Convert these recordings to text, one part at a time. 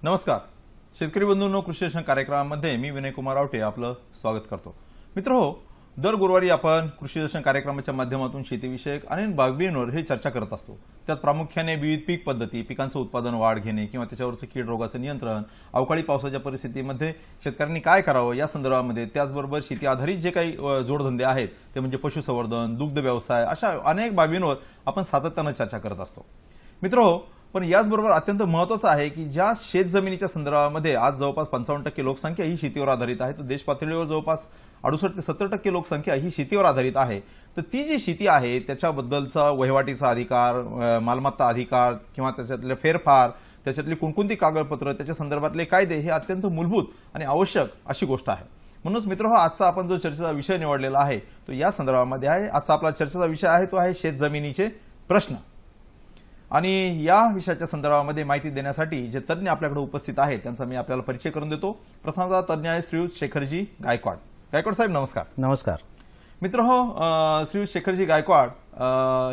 नमस्कार. शेतकरी बंधूंनो, कृषी दर्शन कार्यक्रमामध्ये मी विनय कुमार आवटे आपलं स्वागत करतो. मित्रहो, दर गुरुवारी आपण कृषी दर्शन कार्यक्रमाच्या माध्यमातून शेतीविषयक अनेक बाबींवर हे चर्चा करत असतो. त्यात प्रामुख्याने विविध पीक पद्धती, पिकांचं उत्पादन वाढ घेणे किंवा त्याच्यावरचं कीड रोगाचं नियंत्रण, अवकाळी पावसाच्या परिस्थितीमध्ये शेतकऱ्यांनी काय करावं या संदर्भामध्ये, त्याचबरोबर शेती आधारित जे काही जोडधंदे आहेत ते म्हणजे पशुसंवर्धन, दुग्ध व्यवसाय, अशा अनेक बाबींवर आपण सातत्यानं चर्चा करत असतो. मित्रहो, पण याचबरोबर अत्यंत महत्त्वाचं आहे की ज्या शेतजमिनीच्या संदर्भामध्ये आज जवळपास 55% लोकसंख्या ही शेतीवर आधारित आहे, तर देश पातळीवर जवळपास 68 ते 70% लोकसंख्या ही शेतीवर आधारित आहे. तर ती जी शेती आहे त्याच्याबद्दलचा वहिवाटीचा अधिकार, मालमत्ता अधिकार किंवा त्याच्यातले फेरफार, त्याच्यातली कोणकोणती कागदपत्र, त्याच्या संदर्भातले कायदे हे अत्यंत मूलभूत आणि आवश्यक अशी गोष्ट आहे. म्हणूनच मित्रहो, आजचा आपण जो चर्चेचा विषय निवडलेला आहे तो या संदर्भामध्ये आहे. आजचा आपला चर्चेचा विषय आहे तो आहे शेतजमिनीचे प्रश्न. आणि या विषयाच्या संदर्भामध्ये माहिती देण्यासाठी जे तज्ञ आपल्याकडे उपस्थित आहेत त्यांचा मी आपल्याला परिचय करून देतो. प्रथमतः तज्ञ आहे श्रीयुत शेखरजी गायकवाड. गायकवाड साहेब नमस्कार. नमस्कार. मित्रहो, श्रीयुत शेखरजी गायकवाड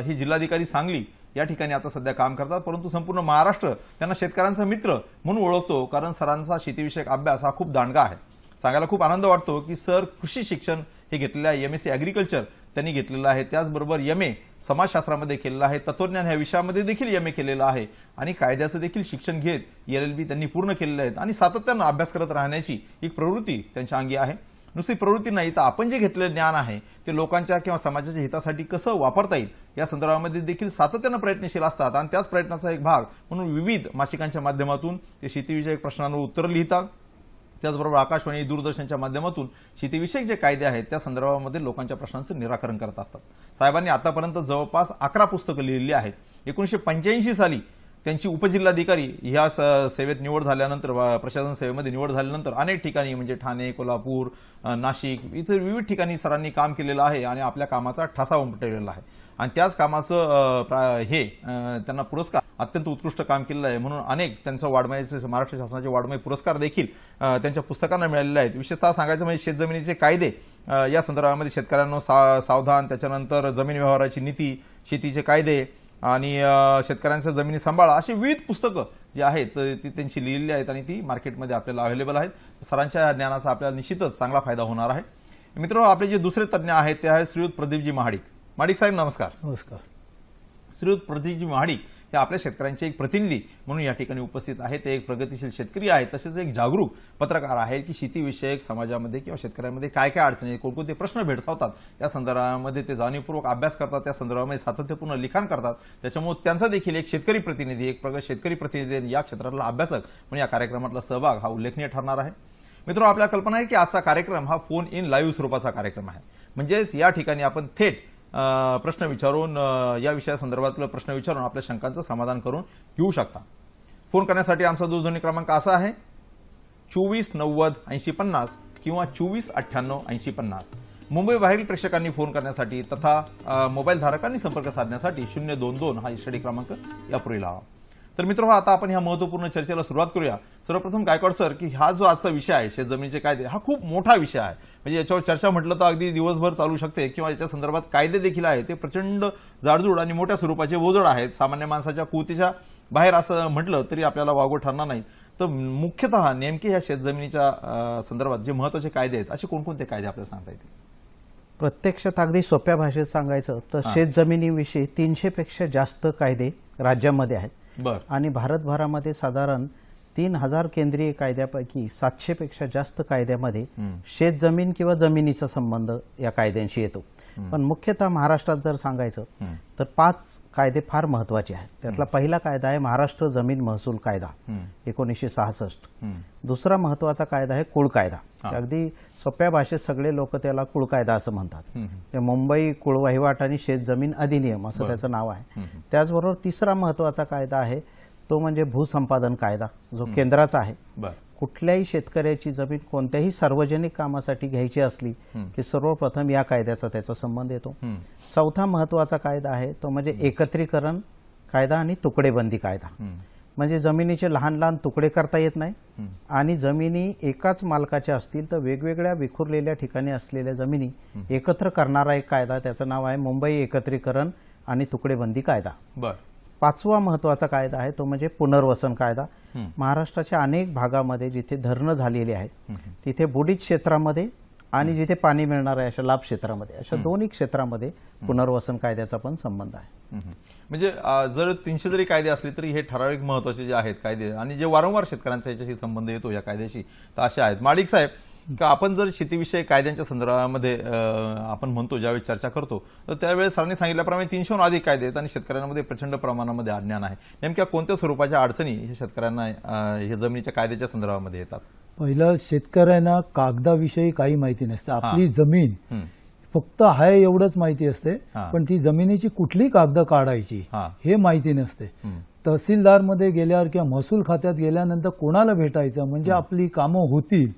ही जिल्हाधिकारी सांगली या ठिकाणी आता सध्या काम करतात, परंतु संपूर्ण महाराष्ट्र त्यांना शेतकऱ्यांचा मित्र म्हणून ओळखतो, कारण सरांचा शेतीविषयक अभ्यास हा खूप दांडगा आहे. सांगायला खूप आनंद वाटतो की सर कृषी शिक्षण हे घेतलेलं आहे, MSc ॲग्रिकल्चर त्यांनी घेतलेलं आहे, त्याचबरोबर MA समाजशास्त्रामध्ये केलेलं आहे, तत्वज्ञान ह्या विषयामध्ये देखील MA केलेलं आहे आणि कायद्याचं देखील शिक्षण घेत LLB त्यांनी पूर्ण केलेलं आहे आणि सातत्यानं अभ्यास करत राहण्याची एक प्रवृत्ती त्यांच्या अंगी आहे. नुसती प्रवृत्ती नाही, तर आपण जे घेतलेलं ज्ञान आहे ते लोकांच्या किंवा समाजाच्या हितासाठी कसं वापरता येईल या संदर्भामध्ये देखील सातत्यानं प्रयत्नशील असतात आणि त्याच प्रयत्नाचा एक भाग म्हणून विविध मासिकांच्या माध्यमातून ते शेतीविषयक प्रश्नांवर उत्तरं लिहितात. त्याचबरोबर आकाशवाणी, दूरदर्शनच्या माध्यमातून शेतीविषयक जे कायदे आहेत त्या संदर्भामध्ये लोकांच्या प्रश्नांचं निराकरण करत असतात. साहेबांनी आतापर्यंत जवळपास 11 पुस्तकं लिहिलेली आहेत. 1985 साली त्यांची उपजिल्हाधिकारी ह्या सेवेत निवड झाल्यानंतर, प्रशासन सेवेमध्ये निवड झाल्यानंतर अनेक ठिकाणी म्हणजे ठाणे, कोल्हापूर, नाशिक इतर विविध ठिकाणी सरांनी काम केलेलं आहे आणि आपल्या कामाचा ठसा उमटवलेला आहे. आणि त्याच कामाचं त्यांना पुरस्कार, अत्यंत उत्कृष्ट काम केलेलं आहे म्हणून अनेक त्यांचं वाड्मयाचे, महाराष्ट्र शासनाचे वाड्मय पुरस्कार देखील त्यांच्या पुस्तकांना मिळालेले आहेत. विशेषतः सांगायचं म्हणजे शेतजमिनीचे कायदे या संदर्भामध्ये शेतकऱ्यांना सावधान, त्याच्यानंतर जमीन व्यवहाराची नीती, शेतीचे कायदे आणि शेतकऱ्यांच्या जमिनी सांभाळा अशी विविध पुस्तकं जी आहेत ती त्यांची लिहिलेली आहेत आणि ती मार्केटमध्ये आपल्याला अवेलेबल आहेत. सरांच्या ज्ञानाचा आपल्याला निश्चितच चांगला फायदा होणार आहे. मित्र, आपले जे दुसरे तज्ञ आहेत ते आहेत श्रीयुत प्रदीपजी महाडिक. महाडिक साहेब नमस्कार. नमस्कार. श्रीयुत प्रदीपजी महाडिक हे आपल्या शेतकऱ्यांचे एक प्रतिनिधी म्हणून या ठिकाणी उपस्थित आहेत. ते एक प्रगतिशील शेतकरी आहेत, तसेच एक जागरूक पत्रकार आहेत की शेतीविषयक समाजामध्ये किंवा शेतकऱ्यांमध्ये काय काय अडचणी, कोणकोणते प्रश्न भेडसावतात या संदर्भामध्ये ते जाणीवपूर्वक अभ्यास करतात, त्या संदर्भामध्ये सातत्यपूर्ण लिखाण करतात. त्याच्यामुळे त्यांचा देखील एक शेतकरी प्रतिनिधी, एक प्रगत शेतकरी प्रतिनिधी, या क्षेत्रातला अभ्यासक म्हणून या कार्यक्रमातला सहभाग हा उल्लेखनीय ठरणार आहे. मित्र, आपल्या कल्पना आहे की आजचा कार्यक्रम हा फोन इन लाईव्ह स्वरूपाचा कार्यक्रम आहे. म्हणजेच या ठिकाणी आपण थेट प्रश्न विचारून, या विषयासंदर्भातले प्रश्न विचारून आपल्या शंकांचं समाधान करून घेऊ शकता. फोन करण्यासाठी आमचा दूरध्वनी क्रमांक असा आहे 24 90 80 50 किंवा 24 98 80 50. मुंबई बाहेरील प्रेक्षकांनी फोन करण्यासाठी तथा मोबाईल धारकांनी संपर्क साधण्यासाठी 022 हा एसटीडी क्रमांक यापूर्वी लावा. तर मित्र, आता आपण ह्या महत्त्वपूर्ण चर्चेला सुरुवात करूया. सर्वप्रथम गायकवाड सर, की हा जो आजचा विषय आहे शेतजमिनीचे कायदे, हा खूप मोठा विषय आहे. म्हणजे याच्यावर चर्चा म्हटलं तर अगदी दिवसभर चालू शकते किंवा याच्या संदर्भात कायदे देखील आहेत ते प्रचंड जाडजूड आणि मोठ्या स्वरूपाचे ओझड आहेत. सामान्य माणसाच्या कुवतीच्या बाहेर असं म्हटलं तरी आपल्याला वागवं ठरणार नाही. तर मुख्यतः नेमके ह्या शेतजमिनीच्या संदर्भात जे महत्त्वाचे कायदे आहेत असे कोणकोणते कायदे आपल्याला सांगता येतील? प्रत्यक्षात अगदी सोप्या भाषेत सांगायचं तर शेतजमिनीविषयी 300 पेक्षा जास्त कायदे राज्यामध्ये आहेत. आणि भारतभरामध्ये साधारण 3000 केंद्रीय कायद्यापैकी 700 पेक्षा जास्त कायद्यामध्ये शेतजमीन किंवा जमिनीचा संबंध या कायद्यांशी येतो. पण मुख्यतः महाराष्ट्रात जर सांगायचं तर 5 कायदे फार महत्वाचे आहेत. त्यातला पहिला कायदा आहे महाराष्ट्र जमीन महसूल कायदा 1966. दुसरा महत्वाचा कायदा आहे कुळ कायदा. अगदी सोप्या भाषेत सगळे लोक त्याला कुळ कायदा असं म्हणतात. मुंबई कुळ वहिवाट आणि शेतजमीन अधिनियम असं त्याचं नाव आहे. त्याचबरोबर तिसरा महत्वाचा कायदा आहे तो म्हणजे भूसंपादन कायदा, जो केंद्राचा आहे. कुठल्याही शेतकऱ्याची जमीन कोणत्याही सार्वजनिक कामासाठी घ्यायची असली की सर्वप्रथम या कायद्याचा त्याचा संबंध येतो. चौथा महत्वाचा कायदा आहे तो म्हणजे एकत्रीकरण कायदा आणि तुकडेबंदी कायदा. म्हणजे जमिनीचे लहान लहान तुकडे करता येत नाही आणि जमिनी एकाच मालकाच्या असतील तर वेगवेगळ्या विखुरलेल्या ठिकाणी असलेल्या जमिनी एकत्र करणारा एक कायदा, त्याचं नाव आहे मुंबई एकत्रीकरण आणि तुकडेबंदी कायदा. पाचवा महत्वाचा कायदा आहे तो म्हणजे पुनर्वसन कायदा. महाराष्ट्राच्या अनेक भागामध्ये जिथे धरणं झालेली आहेत तिथे बुडीत क्षेत्रामध्ये आणि जिथे पाणी मिळणार आहे अशा लाभ क्षेत्रामध्ये, अशा दोन्ही क्षेत्रामध्ये पुनर्वसन कायद्याचा पण संबंध आहे. म्हणजे जर 300 जरी कायदे असले तरी हे ठराविक महत्वाचे जे आहेत कायदे आणि जे वारंवार शेतकऱ्यांचा याच्याशी संबंध येतो या कायद्याशी तर असे आहेत. माडिक साहेब, का आपण जर शेतीविषयक कायद्यांच्या संदर्भामध्ये आपण म्हणतो ज्यावेळी चर्चा करतो तर त्यावेळेस सरांनी सांगितल्याप्रमाणे 300हून अधिक कायदे आहेत आणि शेतकऱ्यांमध्ये प्रचंड प्रमाणामध्ये अज्ञान आहे. नेमक्या कोणत्या स्वरूपाच्या अडचणी हे शेतकऱ्यांना हे जमिनीच्या कायद्याच्या संदर्भामध्ये येतात? पहिलं, शेतकऱ्यांना कागदाविषयी काही माहिती नसते. आपली जमीन फक्त आहे एवढंच माहिती असते, पण ती जमिनीची कुठली कागद काढायची हे माहिती नसते. तहसीलदारमध्ये गेल्यावर किंवा महसूल खात्यात गेल्यानंतर कोणाला भेटायचं म्हणजे आपली कामं होतील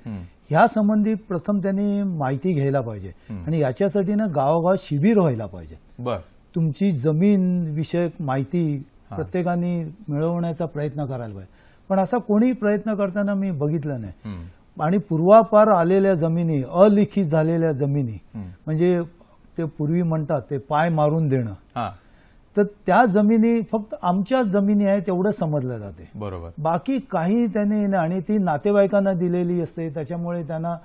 ह्या संबंधी प्रथम त्यांनी माहिती घ्यायला पाहिजे आणि याच्यासाठी ना गावागावात शिबिर व्हायला पाहिजे. तुमची जमीन विषयक माहिती प्रत्येकाने मिळवण्याचा प्रयत्न करायला पाहिजे, पण असा कोणी प्रयत्न करताना मी बघितलं नाही. आणि पूर्वापार आलेल्या जमिनी, अलिखित झालेल्या जमिनी म्हणजे ते पूर्वी म्हणतात ते पाय मारून देणं, तर त्या जमिनी फक्त आमच्याच जमिनी आहेत एवढं समजलं जाते. बरोबर. बाकी काही त्यांनी आणि ती नातेवाईकांना दिलेली असते, त्याच्यामुळे त्यांना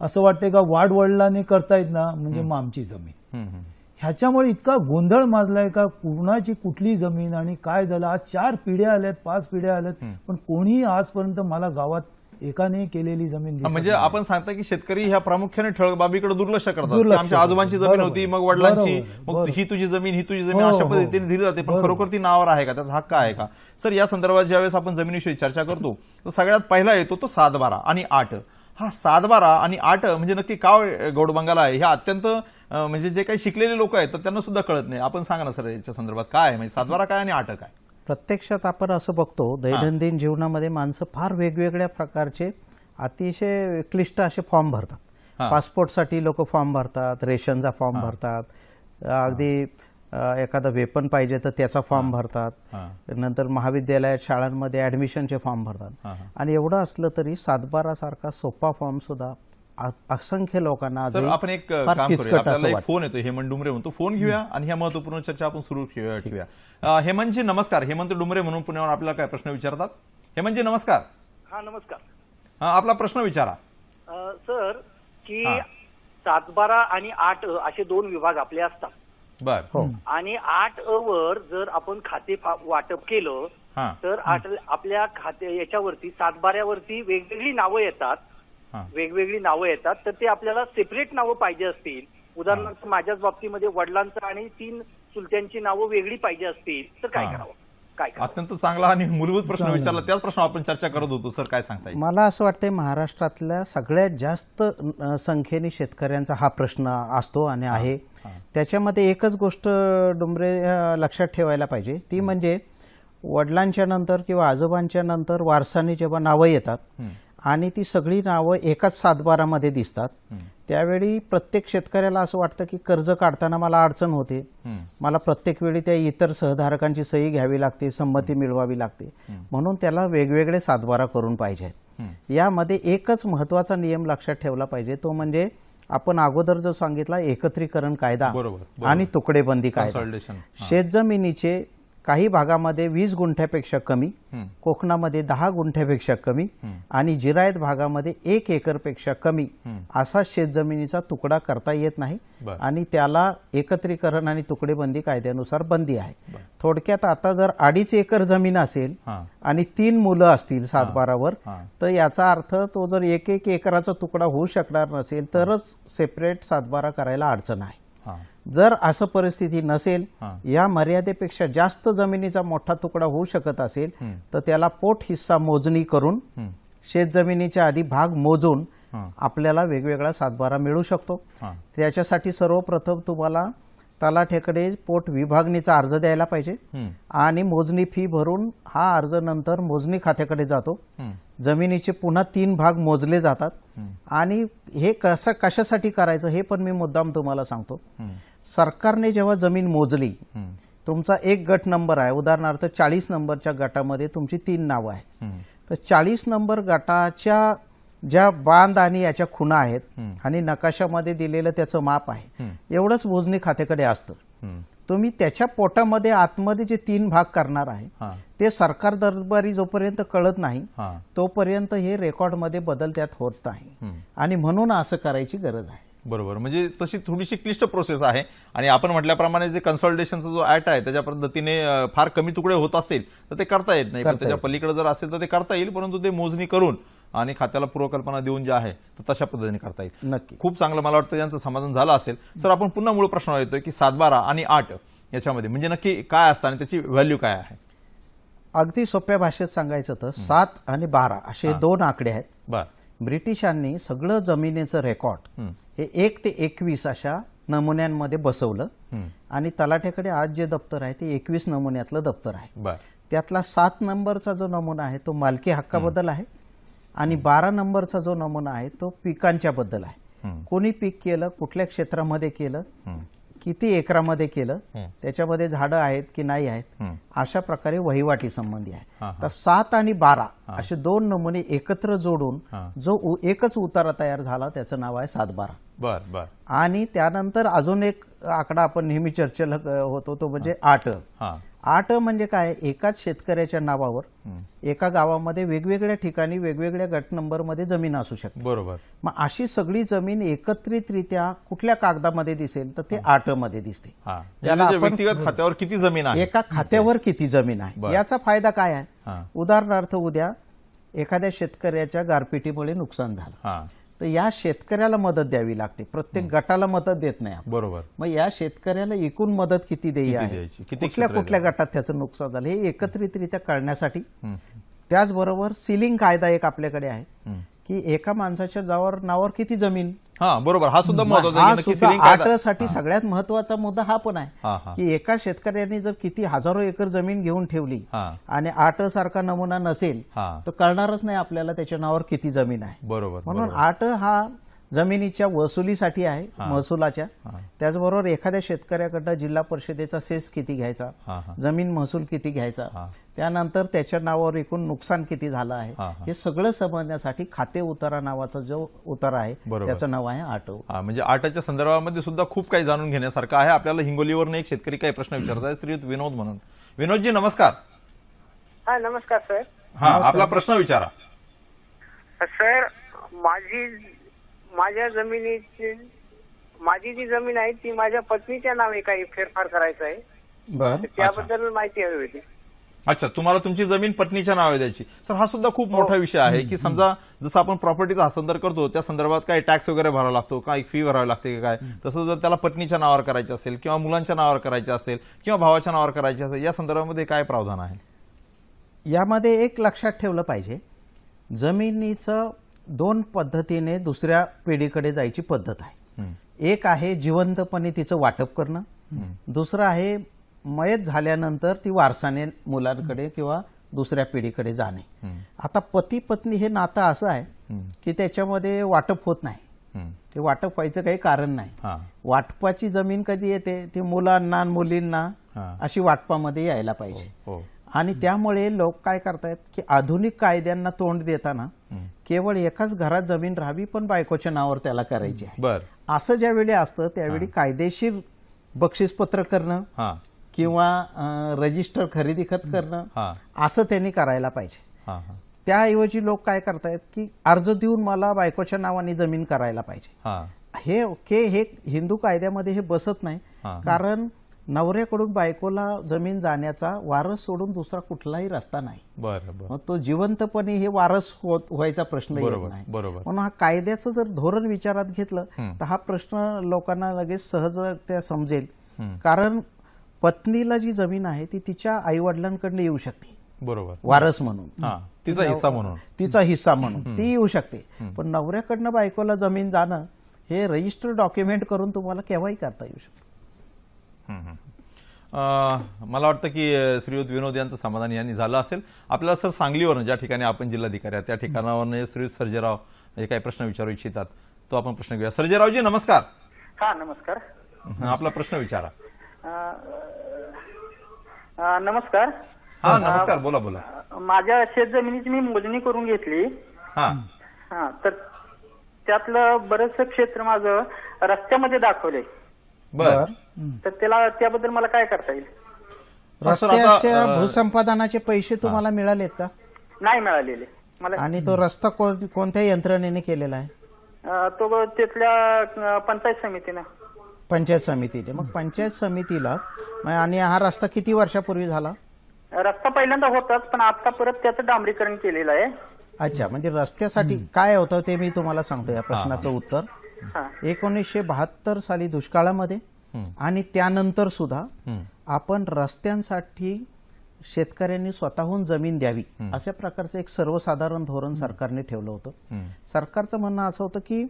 असं वाटते का वाडवडिलांनी करतायत ना म्हणजे मग आमची जमीन. ह्याच्यामुळे इतका गोंधळ माजलाय का कुणाची कुठली जमीन आणि काय झालं. आज 4 पिढ्या आल्यात, 5 पिढ्या आल्यात, पण कोणीही आजपर्यंत मला गावात एकाने केलेली जमीन म्हणजे आपण सांगता की शेतकरी ह्या प्रामुख्याने ठळक बाबीकडे दुर्लक्ष करतात. आमच्या आजोबांची जमीन होती, मग वडिलांची, मग ही तुझी जमीन, ही तुझी जमीन अशा पद्धतीने दिली जाते, पण खरोखर ती नावावर आहे का, त्याचा हक्क आहे का? सर, या संदर्भात ज्यावेळेस आपण जमिनीविषयी चर्चा करतो तर सगळ्यात पहिला येतो तो 7-12 आणि 8. हा 7-12 आणि 8 म्हणजे नक्की काय गौडबंगाला आहे ह्या अत्यंत म्हणजे जे काही शिकलेले लोक आहेत तर त्यांना सुद्धा कळत नाही. आपण सांगा ना सर याच्या संदर्भात काय आहे, म्हणजे 7-12 काय आणि 8 काय? प्रत्यक्षात आपण असं बघतो दैनंदिन जीवनामध्ये माणसं फार वेगवेगळ्या प्रकारचे अतिशय क्लिष्ट असे फॉर्म भरतात. पासपोर्टसाठी लोक फॉर्म भरतात, रेशनचा फॉर्म भरतात, अगदी एखादा वेपन पाहिजे तर त्याचा फॉर्म भरतात, नंतर महाविद्यालयात शाळांमध्ये ऍडमिशनचे फॉर्म भरतात. आणि एवढं असलं तरी 7-12 सारखा सोपा फॉर्म सुद्धा असंख्य लोकांना. सर, आपण एक काम करूया, आपल्याला एक फोन येतो, हेमंत डुमरे म्हणून, तो फोन घेऊया आणि ह्या महत्वपूर्ण चर्चा आपण सुरू ठेवूया. हेमंतजी नमस्कार. हेमंत डुमरे म्हणून पुण्यावर आपल्याला काय प्रश्न विचारतात? हेमंतजी नमस्कार. हा नमस्कार. आपला प्रश्न विचारा. सर, की 7-12 आणि 8 असे 2 विभाग आपले असतात. बर. आणि 8 वर जर आपण खाते वाटप केलं तर आपल्या खाते याच्यावरती 7-12 वरती वेगवेगळी नावं येतात, तर ते आपल्याला सेपरेट नावं पाहिजे असतील. उदाहरणार्थ माझ्याच बाबतीमध्ये वडिलांचं आणि 3 चुलत्यांची नावं वेगळी पाहिजे असतील तर काय करावं? अत्यंत चांगला आणि मूलभूत प्रश्न विचारला, त्याच प्रश्न आपण चर्चा करत होतो. सर, काय सांगता येईल? मला असं वाटतंय महाराष्ट्रातल्या सगळ्यात जास्त संख्येने शेतकऱ्यांचा हा प्रश्न असतो आणि आहे. त्याच्यामध्ये एकच गोष्ट डुमरे लक्षात ठेवायला पाहिजे, ती म्हणजे वडिलांच्या नंतर किंवा आजोबांच्या नंतर वारसाने जेव्हा नावं येतात आणि ती सगळी नावं एकाच 7-12 मध्ये दिसतात त्यावेळी प्रत्येक शेतकऱ्याला असं वाटतं की कर्ज काढताना मला अडचण होते, मला प्रत्येक वेळी त्या इतर सहधारकांची सही घ्यावी लागते, संमती मिळवावी लागते, म्हणून त्याला वेगवेगळे 7-12 करून पाहिजे. यामध्ये एकच महत्वाचा नियम लक्षात ठेवला पाहिजे, तो म्हणजे आपण अगोदर जो सांगितला एकत्रीकरण कायदा आणि तुकडेबंदी कायदा. शेतजमिनीचे काही भागामध्ये 20 गुंठ्यापेक्षा कमी, कोकणामध्ये 10 गुंठ्यापेक्षा कमी आणि जिरायत भागामध्ये 1 एकरपेक्षा कमी असा शेतजमिनीचा तुकडा करता येत नाही आणि त्याला एकत्रीकरण आणि तुकडेबंदी कायद्यानुसार बंदी आहे. थोडक्यात आता जर 2.5 एकर जमीन असेल आणि 3 मुलं असतील 7-12 वर, तर याचा अर्थ तो जर 1 एकराचा तुकडा होऊ शकणार नसेल तरच सेपरेट 7-12 करायला अडचण आहे. जर असं परिस्थिती नसेल, या मर्यादेपेक्षा जास्त जमिनीचा मोठा तुकडा होऊ शकत असेल तर त्याला पोट हिस्सा मोजणी करून शेतजमिनीच्या आधी भाग मोजून आपल्याला वेगवेगळा 7-12 मिळू शकतो. त्याच्यासाठी सर्वप्रथम तुम्हाला तलाठ्याकडे पोट विभागणीचा अर्ज द्यायला पाहिजे आणि मोजणी फी भरून हा अर्ज नंतर मोजणी खात्याकडे जातो. जमिनीचे पुन्हा 3 भाग मोजले जातात आणि हे कशासाठी करायचं हे पण मी मुद्दाम तुम्हाला सांगतो. सरकारने जेव्हा जमीन मोजली, तुमचा एक गट नंबर आहे, उदाहरणार्थ 40 नंबरच्या गटामध्ये तुमची 3 नावं आहेत, तर 40 नंबर गटाच्या ज्या बांध आणि याच्या खुणा आहेत आणि नकाशामध्ये दिलेलं त्याचं माप आहे एवढंच मोजणी खात्याकडे असतं. तुम्ही त्याच्या पोटामध्ये आतमध्ये जे 3 भाग करणार आहे ते सरकार दरबारी जोपर्यंत कळत नाही तोपर्यंत हे रेकॉर्डमध्ये बदल त्यात होत नाही आणि म्हणून असं करायची गरज आहे. बरोबर, म्हणजे तशी थोडीशी क्लिष्ट प्रोसेस आहे आणि आपण म्हटल्याप्रमाणे जे कन्सॉलिडेशनचा जो ऍक्ट आहे त्याच्या पद्धतीने फार कमी तुकडे होत असतील तर ते करता येत नाही, पण त्याच्या पलीकडे जर असेल तर ते करता येईल, परंतु ते मोजणी करून आणि खात्याला पूर्वकल्पना देऊन जे आहे तर तशा पद्धतीने करता येईल. नक्की खूप चांगलं, मला वाटतं यांचं समाधान झालं असेल. सर, आपण पुन्हा मूळ प्रश्न येतोय की 7, 12 आणि 8 याच्यामध्ये म्हणजे नक्की काय असतं आणि त्याची व्हॅल्यू काय आहे? अगदी सोप्या भाषेत सांगायचं तर 7 आणि 12 असे 2 आकडे आहेत. बर. ब्रिटिशांनी सगळं जमिनीचं रेकॉर्ड हे 1 ते 21 अशा नमुन्यांमध्ये बसवलं आणि तलाठ्याकडे आज जे दप्तर आहे ते 21 नमुन्यातलं दप्तर आहे. त्यातला 7 नंबरचा जो नमुना आहे तो मालकी हक्काबद्दल आहे आणि 12 नंबरचा जो नमुना आहे तो पिकांच्या बद्दल आहे. कोणी पीक केलं, कुठल्या क्षेत्रामध्ये केलं, किती एकरामध्ये केलं, त्याच्यामध्ये झाडं आहेत की नाही आहेत, अशा प्रकारे वहिवाटी संबंधी आहे. तर 7 आणि 12 असे 2 नमुने एकत्र जोडून जो एकच उतारा तयार झाला त्याचं नाव आहे 7-12. बर बर. आणि त्यानंतर अजून एक आकडा आपण नेहमी चर्चेला होतो तो म्हणजे 8. 8 म्हणजे काय, एकाच शेतकऱ्याच्या नावावर एका गावामध्ये वेगवेगळ्या ठिकाणी वेगवेगळ्या गट नंबरमध्ये जमीन असू शकते. बरोबर. मग अशी सगळी जमीन एकत्रितरित्या कुठल्या कागदामध्ये दिसेल तर ते 8 मध्ये दिसते. त्याला व्यक्तिगत खात्यावर किती जमीन आहे, एका खात्यावर किती जमीन आहे, याचा फायदा काय आहे. उदाहरणार्थ उद्या एखाद्या शेतकऱ्याच्या गारपिटीमुळे नुकसान झालं तर या शेतकऱ्याला मदत द्यावी लागते, प्रत्येक गटाला मदत देत नाही. बरोबर. मग या शेतकऱ्याला एकूण मदत किती द्यायची, कुठल्या कुठल्या गटात त्याचं नुकसान झालं हे एकत्रितरित्या कळण्यासाठी. त्याचबरोबर सिलिंग कायदा एक आपल्याकडे आहे की एका माणसाच्या नावावर किती जमीन. बरोबर, हा सुद्धा महत्वाचा. 8 साठी सगळ्यात महत्वाचा मुद्दा हा पण आहे की एका शेतकऱ्याने जर किती हजारो एकर जमीन घेऊन ठेवली आणि 8 सारखा नमुना नसेल तर कळणारच नाही आपल्याला त्याच्या नावावर किती जमीन आहे. बरोबर. म्हणून 8 हा जमिनीच्या वसुलीसाठी आहे, महसुलाच्या. त्याचबरोबर एखाद्या शेतकऱ्याकडनं जिल्हा परिषदेचा सेस किती घ्यायचा, जमीन महसूल किती घ्यायचा, त्यानंतर त्याच्या नावावर एकूण नुकसान किती झालं आहे हे सगळं समजण्यासाठी खाते उतारा नावाचा जो उतारा आहे त्याचं नाव आहे 8. म्हणजे 8च्या संदर्भामध्ये सुद्धा खूप काही जाणून घेण्यासारखं आहे. आपल्याला हिंगोलीवरून एक शेतकरी काही प्रश्न विचारत आहे, श्रीयुत विनोद म्हणून. विनोदजी नमस्कार. हा नमस्कार सर. आपला प्रश्न विचारा. सर, माझ्या जमिनीची माझी जी जमीन आहे ती माझ्या पत्नीच्या नावे काही फेरफार करायचा आहे, त्याबद्दल माहिती हवी होती. अच्छा, तुम्हाला तुमची जमीन पत्नीच्या नावे द्यायची. सर, हा सुद्धा खूप मोठा विषय आहे की समजा जसं आपण प्रॉपर्टीचा हस्तांतर करतो त्या संदर्भात काही टॅक्स वगैरे भरावा लागतो, काही फी भरावी लागते काय, तसं जर त्याला पत्नीच्या नावावर करायचं असेल किंवा मुलांच्या नावावर करायचं असेल किंवा भावाच्या नावावर करायचं असेल, या संदर्भामध्ये काय प्रावधान आहे? यामध्ये एक लक्षात ठेवलं पाहिजे, जमिनीचं 2 पद्धतीने दुसऱ्या पिढीकडे जायची पद्धत आहे. एक आहे जिवंतपणे तिचं वाटप करणं, दुसरं आहे मयत झाल्यानंतर ती वारसाने मुलांकडे किंवा दुसऱ्या पिढीकडे जाणे. आता पती पत्नी हे नातं असं आहे की त्याच्यामध्ये वाटप होत नाही, ते वाटप व्हायचं काही कारण नाही. वाटपाची जमीन कधी येते, ती मुलांना मुलींना अशी वाटपामध्ये यायला पाहिजे. आणि त्यामुळे लोक काय करतायत की आधुनिक कायद्यांना तोंड देताना केवळ एकाच घरात जमीन राहावी पण बायकोच्या नावावर त्याला करायची आहे, असं ज्यावेळी असतं त्यावेळी कायदेशीर बक्षीसपत्र करणं किंवा रजिस्टर खरेदी खत करणं असं त्यांनी करायला पाहिजे. त्याऐवजी लोक काय करतायत की अर्ज देऊन मला बायकोच्या नावाने जमीन करायला पाहिजे. हे हिंदू कायद्यामध्ये हे बसत नाही, कारण नवऱ्याकडून बायकोला जमीन जाण्याचा वारस सोडून दुसरा कुठलाही रस्ता नाही. मग तो जिवंतपणे हे वारस व्हायचा प्रश्न येत नाही. म्हणून हा कायद्याचं जर धोरण विचारात घेतलं तर हा प्रश्न लोकांना लगेच सहज त्या समजेल. कारण पत्नीला जी जमीन आहे ती तिच्या आई वडिलांकडनं येऊ शकते, बरोबर, वारस म्हणून, तिचा हिस्सा म्हणून ती येऊ शकते. पण नवऱ्याकडनं बायकोला जमीन जाणं हे रजिस्टर डॉक्युमेंट करून तुम्हाला केव्हाही करता येऊ शकतं. मला वाटतं की श्रीयुत विनोद यांचं समाधान यांनी झालं असेल. आपल्याला सर सांगलीवरून ज्या ठिकाणी आपण जिल्हाधिकारी आहेत त्या ठिकाणावरून श्रीयुत सर्जेराव हे काही प्रश्न विचारू इच्छितात, तो आपण प्रश्न घेऊया. सर्जेरावजी नमस्कार. हा नमस्कार. आपला प्रश्न विचारा. नमस्कार. हा नमस्कार, बोला बोला. माझ्या शेतजमिनीची मी मोजणी करून घेतली. तर त्यातलं बरंचसं क्षेत्र माझं रस्त्यामध्ये दाखवलंय. बर तर त्याबद्दल मला काय करता येईल? रस्त्याच्या भूसंपादनाचे पैसे तुम्हाला मिळालेत का? नाही मिळालेले मला. आणि तो रस्ता कोणत्या यंत्रणेने केलेला आहे? तो तिथल्या पंचायत समितीनं. पंचायत समितीने. मग पंचायत समितीला आणि हा रस्ता किती वर्षापूर्वी झाला? रस्ता पहिल्यांदा होताच, पण आता परत त्याचं डांबरीकरण केलेलं आहे. अच्छा, म्हणजे रस्त्यासाठी काय होतं ते मी तुम्हाला सांगतो या प्रश्नाचं उत्तर. 1972 साली दुष्काळामध्ये आणि त्यानंतर सुद्धा आपण रस्त्यांसाठी शेतकऱ्यांनी स्वतःहून जमीन द्यावी अशा प्रकारचं एक सर्वसाधारण धोरण सरकारने ठेवलं होतं. सरकारचं म्हणणं असं होतं की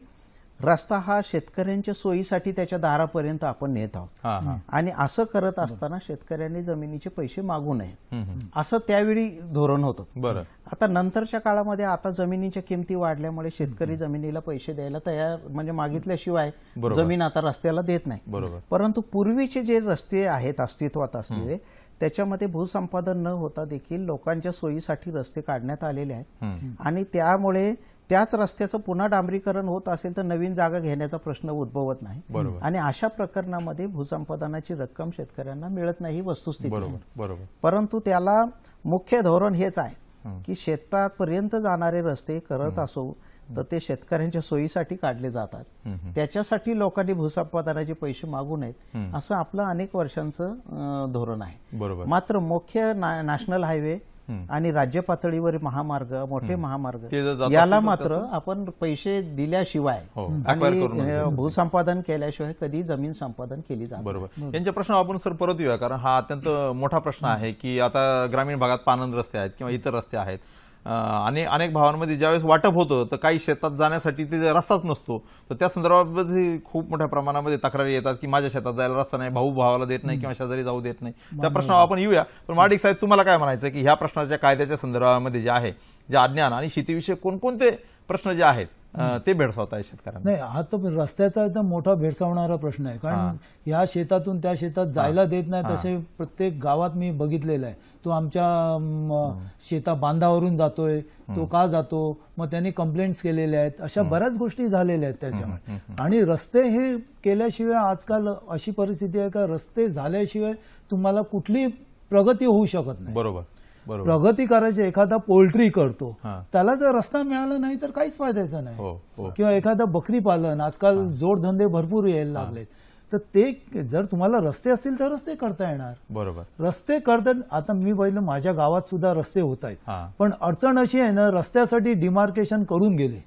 रस्ता हा शेतकऱ्यांच्या सोयीसाठी त्याच्या दारापर्यंत आपण नेत आहोत आणि असं करत असताना शेतकऱ्यांनी जमिनीचे पैसे मागू नये असं त्यावेळी धोरण होतं. बरं. आता नंतरच्या काळामध्ये आता जमिनीच्या किमती वाढल्यामुळे शेतकरी जमिनीला पैसे द्यायला तयार, म्हणजे मागितल्याशिवाय जमीन आता रस्त्याला देत नाही. परंतु पूर्वीचे जे रस्ते आहेत अस्तित्वात असलेले त्याच्यामध्ये भूसंपादन न होता देखील लोकांच्या सोयीसाठी रस्ते काढण्यात आलेले आहेत आणि त्यामुळे त्याच रस्त्याचं पुन्हा डांबरीकरण होत असेल तर नवीन जागा घेण्याचा प्रश्न उद्भवत नाही आणि अशा प्रकरणामध्ये भूसंपादनाची रक्कम शेतकऱ्यांना मिळत नाही ही वस्तुस्थिती आहे. परंतु त्याला मुख्य धोरण हेच आहे की शेतापर्यंत जाणारे रस्ते करत असो तर ते शेतकऱ्यांच्या सोयीसाठी काढले जातात. त्याच्यासाठी लोकांनी भूसंपादनाचे पैसे मागू नयेत असं आपलं अनेक वर्षांचं धोरण आहे. मात्र मुख्य नॅशनल हायवे आणि राज्य पातळीवर महामार्ग, मोठे महामार्ग याला मात्र आपण पैसे दिल्याशिवाय आणि भूसंपादन केल्याशिवाय कधी जमीन संपादन केली जात. बरोबर. यांच्या प्रश्न आपण सर परत येऊया, कारण हा अत्यंत मोठा प्रश्न आहे की आता ग्रामीण भागात पानंद रस्ते आहेत किंवा इतर रस्ते आहेत आणि अनेक भावांमध्ये ज्यावेळेस वाटप होतं तर काही शेतात जाण्यासाठी ते रस्ताच नसतो, तर त्या संदर्भामध्ये खूप मोठ्या प्रमाणामध्ये तक्रारी येतात की माझ्या शेतात जायला रस्ता नाही, भाऊ भावाला देत नाही किंवा शेजारी जाऊ देत नाही. त्या प्रश्नावर आपण येऊया. पण महाडिक साहेब, तुम्हाला काय म्हणायचं की ह्या प्रश्नाच्या कायद्याच्या संदर्भामध्ये जे आहे, जे अज्ञान आणि शेतीविषयी कोणकोणते प्रश्न जे आहेत ते भेडसावत आहे शेतकऱ्यांना? नाही, हा तर रस्त्याचा एकदम मोठा भेडसावणारा प्रश्न आहे. कारण या शेतातून त्या शेतात जायला देत नाही तसे प्रत्येक गावात मी बघितलेलं आहे. तो आमच्या शेता बांधावरून जातोय, तो का जातो, मग त्यांनी कंप्लेंट्स केलेल्या आहेत. अशा बऱ्याच गोष्टी झालेल्या आहेत त्याच्यामुळे. आणि रस्ते हे केल्याशिवाय आजकाल अशी परिस्थिती आहे का रस्ते झाल्याशिवाय तुम्हाला कुठली प्रगती होऊ शकत नाही. बरोबर. प्रगती करायची, एखादा पोल्ट्री करतो त्याला जर रस्ता मिळाला नाही तर काहीच फायद्याचं नाही. किंवा एखादा बकरी पालन, आजकाल जोडधंदे भरपूर यायला लागलेत, तर ते जर तुम्हाला रस्ते असतील तर रस्ते करता येणार. बरोबर. रस्ते करतात. आता मी पहिलं माझ्या गावात सुद्धा रस्ते होत आहेत, पण अडचण अशी आहे ना, रस्त्यासाठी डिमार्केशन करून गेले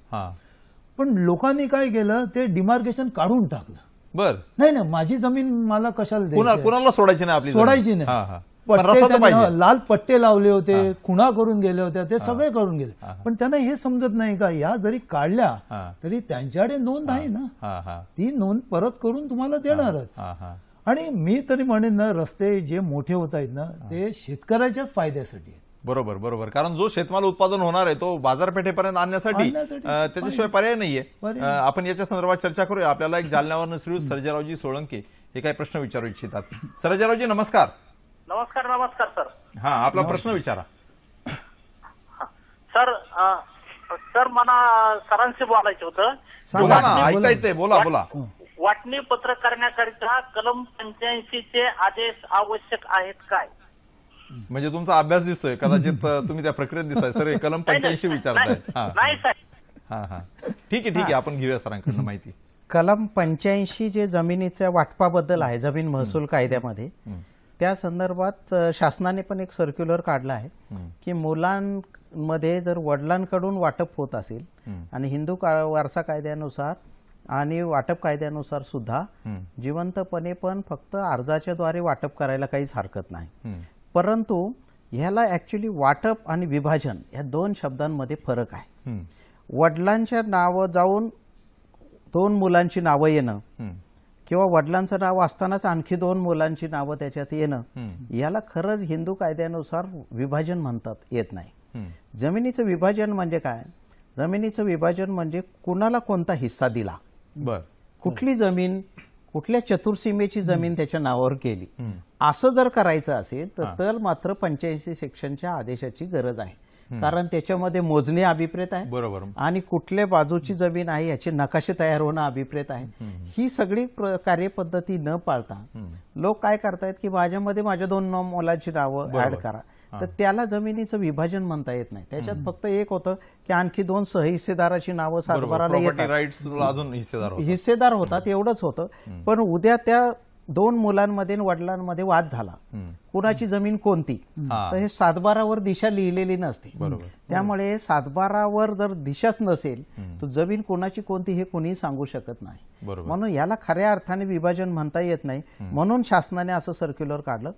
पण लोकांनी काय केलं, ते डिमार्केशन काढून टाकलं. बर. नाही, माझी जमीन मला कशाला द्यायची, कुणाला सोडायची नाही, आपली सोडायची नाही. लाल पट्टे लावले होते, खुणा करून गेले होत्या, ते सगळे करून गेले. पण त्यांना हे समजत नाही का या जरी काढल्या तरी त्यांच्याकडे नोंद आहे ना, ती नोंद परत करून तुम्हाला देणारच. आणि मी तरी म्हणेन ना, रस्ते जे मोठे होत आहेत ना ते शेतकऱ्याच्याच फायद्यासाठी आहेत. बरोबर. कारण जो शेतमाल उत्पादन होणार आहे तो बाजारपेठेपर्यंत आणण्यासाठी त्याच्याशिवाय पर्याय नाहीये. आपण याच्या संदर्भात चर्चा करूया. आपल्याला एक जालन्यावरून श्री सर्जेरावजी सोळंके हे काही प्रश्न विचारू इच्छितात. सर्जेरावजी नमस्कार. नमस्कार सर. हा, आपला प्रश्न विचारा. सर मला सरांशी बोलायचं होतं. बोला ना, ऐकता येते, बोला. वाटणी पत्र करण्याकरिता कलम 85 चे आदेश आवश्यक आहेत काय? म्हणजे तुमचा अभ्यास दिसतोय, कदाचित तुम्ही त्या प्रक्रियेत दिसताय. सर कलम 85 विचारताय. नाही साहेब. ठीक आहे, आपण घेऊया सरांकडनं माहिती. कलम 85 जे जमिनीच्या वाटपाबद्दल आहे, जमीन महसूल कायद्यामध्ये, त्या संदर्भात शासनाने पण एक सर्क्युलर काढला आहे की मुलांमध्ये जर वडिलांकडून वाटप होत असेल आणि हिंदू वारसा कायद्यानुसार आणि वाटप कायद्यानुसार सुद्धा जिवंतपणे पण फक्त अर्जाच्याद्वारे वाटप करायला काहीच हरकत नाही. परंतु ह्याला ऍक्च्युली वाटप आणि विभाजन या दोन शब्दांमध्ये फरक आहे. वडिलांच्या नावं जाऊन 2 मुलांची नावं येणं किंवा वडिलांचं नाव असतानाच आणखी 2 मुलांची नावं त्याच्यात येणं, याला खरंच हिंदू कायद्यानुसार विभाजन म्हणतात येत नाही. जमिनीचं विभाजन म्हणजे काय? जमिनीचं विभाजन म्हणजे कुणाला कोणता हिस्सा दिला, कुठली जमीन, कुठल्या चतुर्सीमेची जमीन त्याच्या नावावर केली, असं जर करायचं असेल तर मात्र 85 सेक्शनच्या आदेशाची गरज आहे. कारण त्याच्यामध्ये मोजणी अभिप्रेत आहे, बरोबर, आणि कुठल्या बाजूची जमीन आहे याचे नकाशे तयार होणं अभिप्रेत आहे. ही सगळी कार्यपद्धती न पाळता लोक काय करतायत की माझ्यामध्ये माझ्या 2 मुलांची नावं ऍड करा, तर त्याला जमिनीचं विभाजन म्हणता येत नाही. त्याच्यात फक्त एक होतं की आणखी 2 सहहिस्सेदाराची नावं सातबाराला येतात, हिस्सेदार होतात, एवढंच होतं. पण उद्या त्या 2 मुलांमध्ये वडिलांमध्ये वाद झाला, कुणाची जमीन कोणती, तर हे सातबारावर दिशा लिहिलेली नसते. त्यामुळे सातबारावर जर दिशाच नसेल तर जमीन कोणाची कोणती हे कोणीही सांगू शकत नाही. म्हणून याला खऱ्या अर्थाने विभाजन म्हणता येत नाही. म्हणून शासनाने असं सर्क्युलर काढलं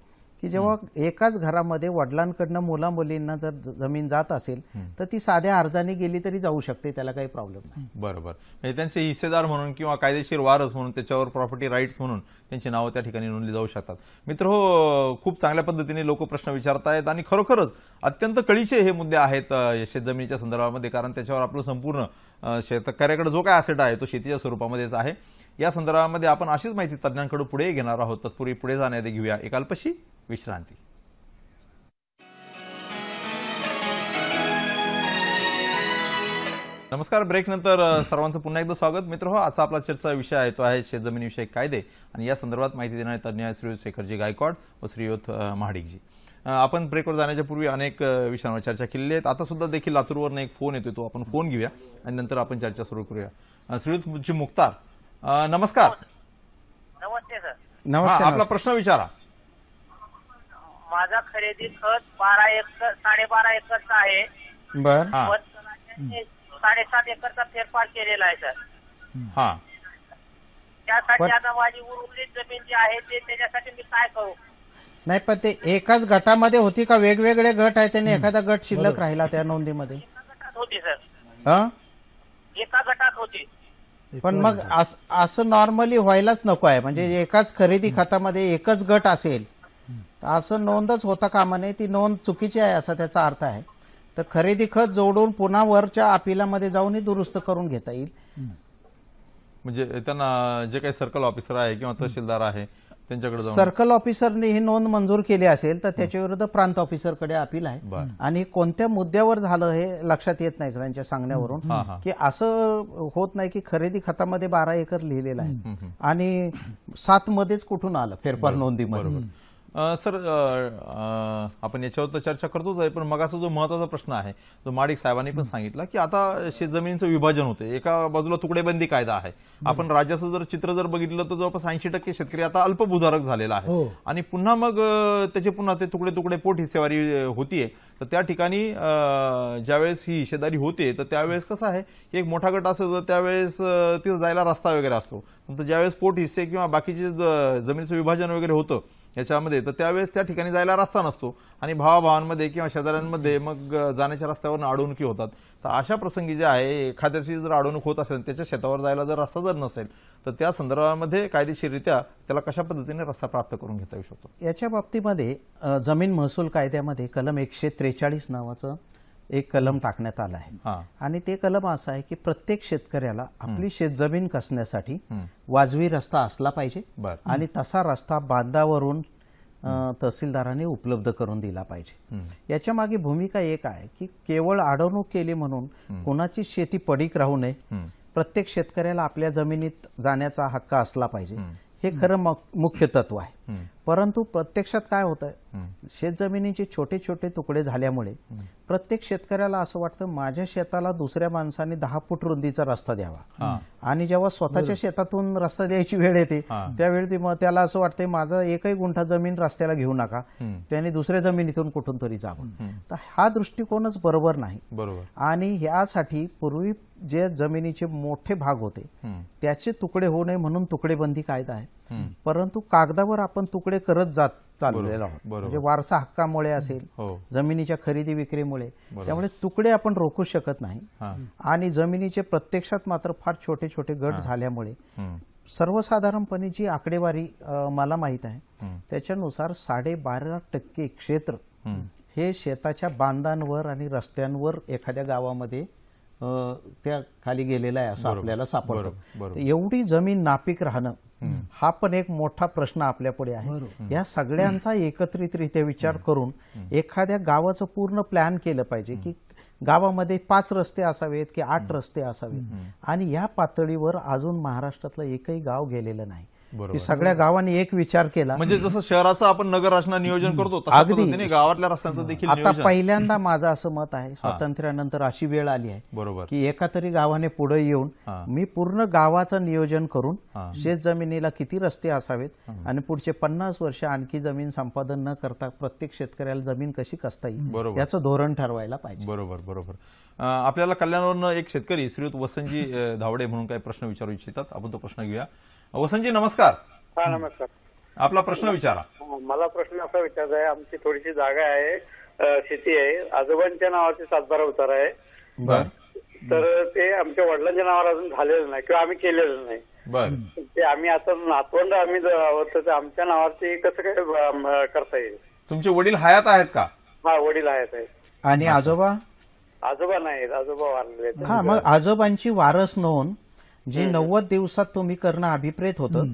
की जेव्हा एकाच घरामध्ये वडिलांकडनं मुला मुलींना जर जमीन जात असेल तर ती साध्या अर्जाने गेली तरी जाऊ शकते, त्याला काही प्रॉब्लेम नाही. बरोबर, म्हणजे त्यांचे हिस्सेदार म्हणून किंवा कायदेशीर वारस म्हणून त्याच्यावर प्रॉपर्टी राईट्स म्हणून त्यांची नावं त्या ठिकाणी नोंदली जाऊ शकतात. मित्र हो, खूप चांगल्या पद्धतीने लोक प्रश्न विचारतायत आणि खरोखरच अत्यंत कळीचे हे मुद्दे आहेत शेतजमिनीच्या संदर्भामध्ये, कारण त्याच्यावर आपलं संपूर्ण शेतकऱ्याकडे जो काय असेट आहे तो शेतीच्या स्वरूपामध्येच आहे. या संदर्भामध्ये आपण अशीच माहिती तज्ज्ञांकडे पुढे घेणार आहोत. तत्पूर्वी पुढे जाण्याआधी घेऊया एक अल्पशी विश्रांती. नमस्कार, ब्रेक नंतर सर्वांचं पुन्हा एकदा स्वागत. मित्र हो, आजचा आपला चर्चा विषय आहे तो आहे शेतजमिनीविषयक कायदे, आणि या संदर्भात माहिती देणारे तज्ज्ञ श्रीयुत शेखरजी गायकवाड व श्रीयुत महाडिकजी. आपण ब्रेकवर जाण्याच्या पूर्वी अनेक विषयांवर चर्चा केलेली आहेत. आता सुद्धा देखील लातूरवरून एक फोन येतो, तो आपण फोन घेऊया आणि नंतर आपण चर्चा सुरू करूया. श्रीयुत मुख्तार, नमस्कार. नमस्ते सर. नमस्ते. आपला प्रश्न विचारा. माझा खरेदी खत 12.5 एकरचा आहे. बर. 7.5 एकरचा फेरफार केलेला आहे सर. हा, त्यासाठी आता माझी उर्वरित जमीन जी आहे ते त्याच्यासाठी मी काय करू? नाही, पण ते एकाच गटामध्ये होती का वेगवेगळे गट आहे, त्याने एखादा गट शिल्लक राहिला त्या नोंदीमध्ये? होती सर, एका गटात होती. पण मग असं नॉर्मली व्हायलाच नको आहे. म्हणजे एकाच खरेदी खतामध्ये एकच गट असेल तर असं नोंदच होता कामा नये. ती नोंद चुकीची आहे असा त्याचा अर्थ आहे. तर खरेदी खत जोडून पुन्हा वरच्या अपिलामध्ये जाऊनही दुरुस्त करून घेता येईल. म्हणजे त्यांना जे काही सर्कल ऑफिसर आहे किंवा तहसीलदार आहे त्यांच्याकडे जाऊन सर्कल ऑफिसरने ही नोंद मंजूर केली असेल तर त्याच्या विरुद्ध प्रांत ऑफिसरकडे अपील आहे. आणि कोणत्या मुद्द्यावर झालं हे लक्षात येत नाही त्यांच्या सांगण्यावरून, की असं होत नाही की खरेदी खतामध्ये 12 एकर लिहिलेलं आहे आणि 7 मध्येच कुठून आलं फेरफार नोंदीमध्ये. सर, आपण याच्यावर तर चर्चा करतोच आहे, पण मगाचा जो महत्वाचा प्रश्न आहे तो माडिक साहेबांनी पण सांगितला की आता शेतजमिनीचं विभाजन होते. एका बाजूला तुकडेबंदी कायदा आहे. आपण राज्याचं जर चित्र जर बघितलं तर जवळपास 80% शेतकरी आता अल्पभूधारक झालेला आहे, आणि पुन्हा मग त्याचे पुन्हा ते तुकडे तुकडे पोट हिस्सेवारी होतीये. तर त्या ठिकाणी ज्यावेळेस ही हिस्सेदारी होते तर त्यावेळेस कसं आहे की एक मोठा गट असेल तर त्यावेळेस तिथं जायला रस्ता वगैरे असतो. पण ज्यावेळेस पोट हिस्से किंवा बाकीचे जमिनीचं विभाजन वगैरे होतं याच्यामध्ये तर त्यावेळेस त्या ठिकाणी जायला रस्ता नसतो आणि भावाभावांमध्ये किंवा शेजाऱ्यांमध्ये मग जाण्याच्या रस्त्यावर अडवणुकी होतात. तर अशा प्रसंगी जे आहे एखाद्याची जर अडवणूक होत असेल त्याच्या शेतावर जायला जर रस्ता जर नसेल तर त्या संदर्भामध्ये कायदेशीररित्या त्याला कशा पद्धतीने रस्ता प्राप्त करून घेता येऊ शकतो? याच्या बाबतीमध्ये जमीन महसूल कायद्यामध्ये कलम 143 नावाचं एक कलम टाकण्यात आलं आहे. आणि ते कलम असं आहे की प्रत्येक शेतकऱ्याला आपली शेतजमीन कसण्यासाठी वाजवी रस्ता असला पाहिजे आणि तसा रस्ता बांधावरून तहसीलदाराने उपलब्ध करून दिला पाहिजे. याच्या मागे भूमिका एक आहे की केवळ अडवणूक केली म्हणून कोणाची शेती पडीक राहू नये. प्रत्येक शेतकऱ्याला आपल्या जमिनीत जाण्याचा हक्क असला पाहिजे, हे खरं मुख्य तत्व आहे. परंतु प्रत्यक्षात काय होतं, शेतजमिनीचे छोटे छोटे तुकडे झाल्यामुळे प्रत्येक शेतकऱ्याला असं वाटतं माझ्या शेताला दुसऱ्या माणसाने 10 फूट रुंदीचा रस्ता द्यावा, आणि जेव्हा स्वतःच्या शेतातून रस्ता द्यायची वेळ येते त्यावेळी त्याला असं वाटतंय माझा एकही गुंठा जमीन रस्त्याला घेऊ नका, त्याने दुसऱ्या जमिनीतून कुठून तरी जावं. तर हा दृष्टिकोनच बरोबर नाही. आणि यासाठी पूर्वी जे जमिनीचे मोठे भाग होते त्याचे तुकडे होऊ नये म्हणून तुकडेबंदी कायदा आहे. परंतु कागदावर आपण तुकडे करत जात चाललेलो आहोत. म्हणजे वारसा हक्कामुळे असेल, जमिनीच्या खरेदी विक्रीमुळे, त्यामुळे तुकडे आपण रोखू शकत नाही. आणि जमिनीचे प्रत्यक्षात मात्र फार छोटे छोटे गट झाल्यामुळे सर्वसाधारणपणे जी आकडेवारी मला माहित आहे त्याच्यानुसार 12.5% क्षेत्र हे शेताच्या बांधांवर आणि रस्त्यांवर एखाद्या गावामध्ये त्या खाली गेलेला आहे असं आपल्याला सापडतं. एवढी जमीन नापीक राहणं हा पण एक मोठा प्रश्न आपल्या पुढे आहे. या सगळ्यांचा एकत्रितरित्या विचार करून एखाद्या गावाचं पूर्ण प्लॅन केलं पाहिजे की गावामध्ये 5 रस्ते असावेत की 8 रस्ते असावेत आणि या पातळीवर अजून महाराष्ट्रातलं एकही गाव गेलेलं नाही की सगळ्या गावांनी एक विचार केला. म्हणजे जसं शहराचं आपण नगर रचना नियोजन करतो तशा पद्धतीने गावातल्या रस्त्यांचं देखील आता नियोजन. पहिल्यांदा माझं असं मत आहे स्वातंत्र्यानंतर अशी वेळ आली आहे बरोबर की एका तरी गावाने पुढे येऊन मी पूर्ण गावाचं नियोजन करून शेत जमिनीला किती रस्ते असावेत आणि पुढचे 50 वर्ष आणखी जमीन संपादन न करता प्रत्येक शेतकऱ्याला जमीन कशी कसता येईल याचं धोरण ठरवायला पाहिजे. बरोबर बरोबर. आपल्याला कल्याणवरून एक शेतकरी श्रीयुत वसंतजी धावडे म्हणून काही प्रश्न विचारू इच्छितात. आपण तो प्रश्न घेऊया. वसंतजी नमस्कार. हा नमस्कार. आपला प्रश्न विचारा. मला प्रश्न असा विचारायचा आहे, आमची थोडीशी जागा आहे, शेती आहे, आजोबांच्या नावाचे 7-12 उतारा आहे. तर ते आमच्या वडिलांच्या नावावर अजून झालेलं नाही किंवा आम्ही केलेलं नाही. ते आम्ही आता नातवंड आम्ही तर आमच्या नावावरती कसं काय करता येईल? तुमचे वडील हयात आहेत का? हा वडील आहेत. आणि आजोबा? आजोबा नाहीत, आजोबा वारले. हा मग आजोबांची वारस नोंद जी 90 दिवसात तुम्ही करणं अभिप्रेत होतं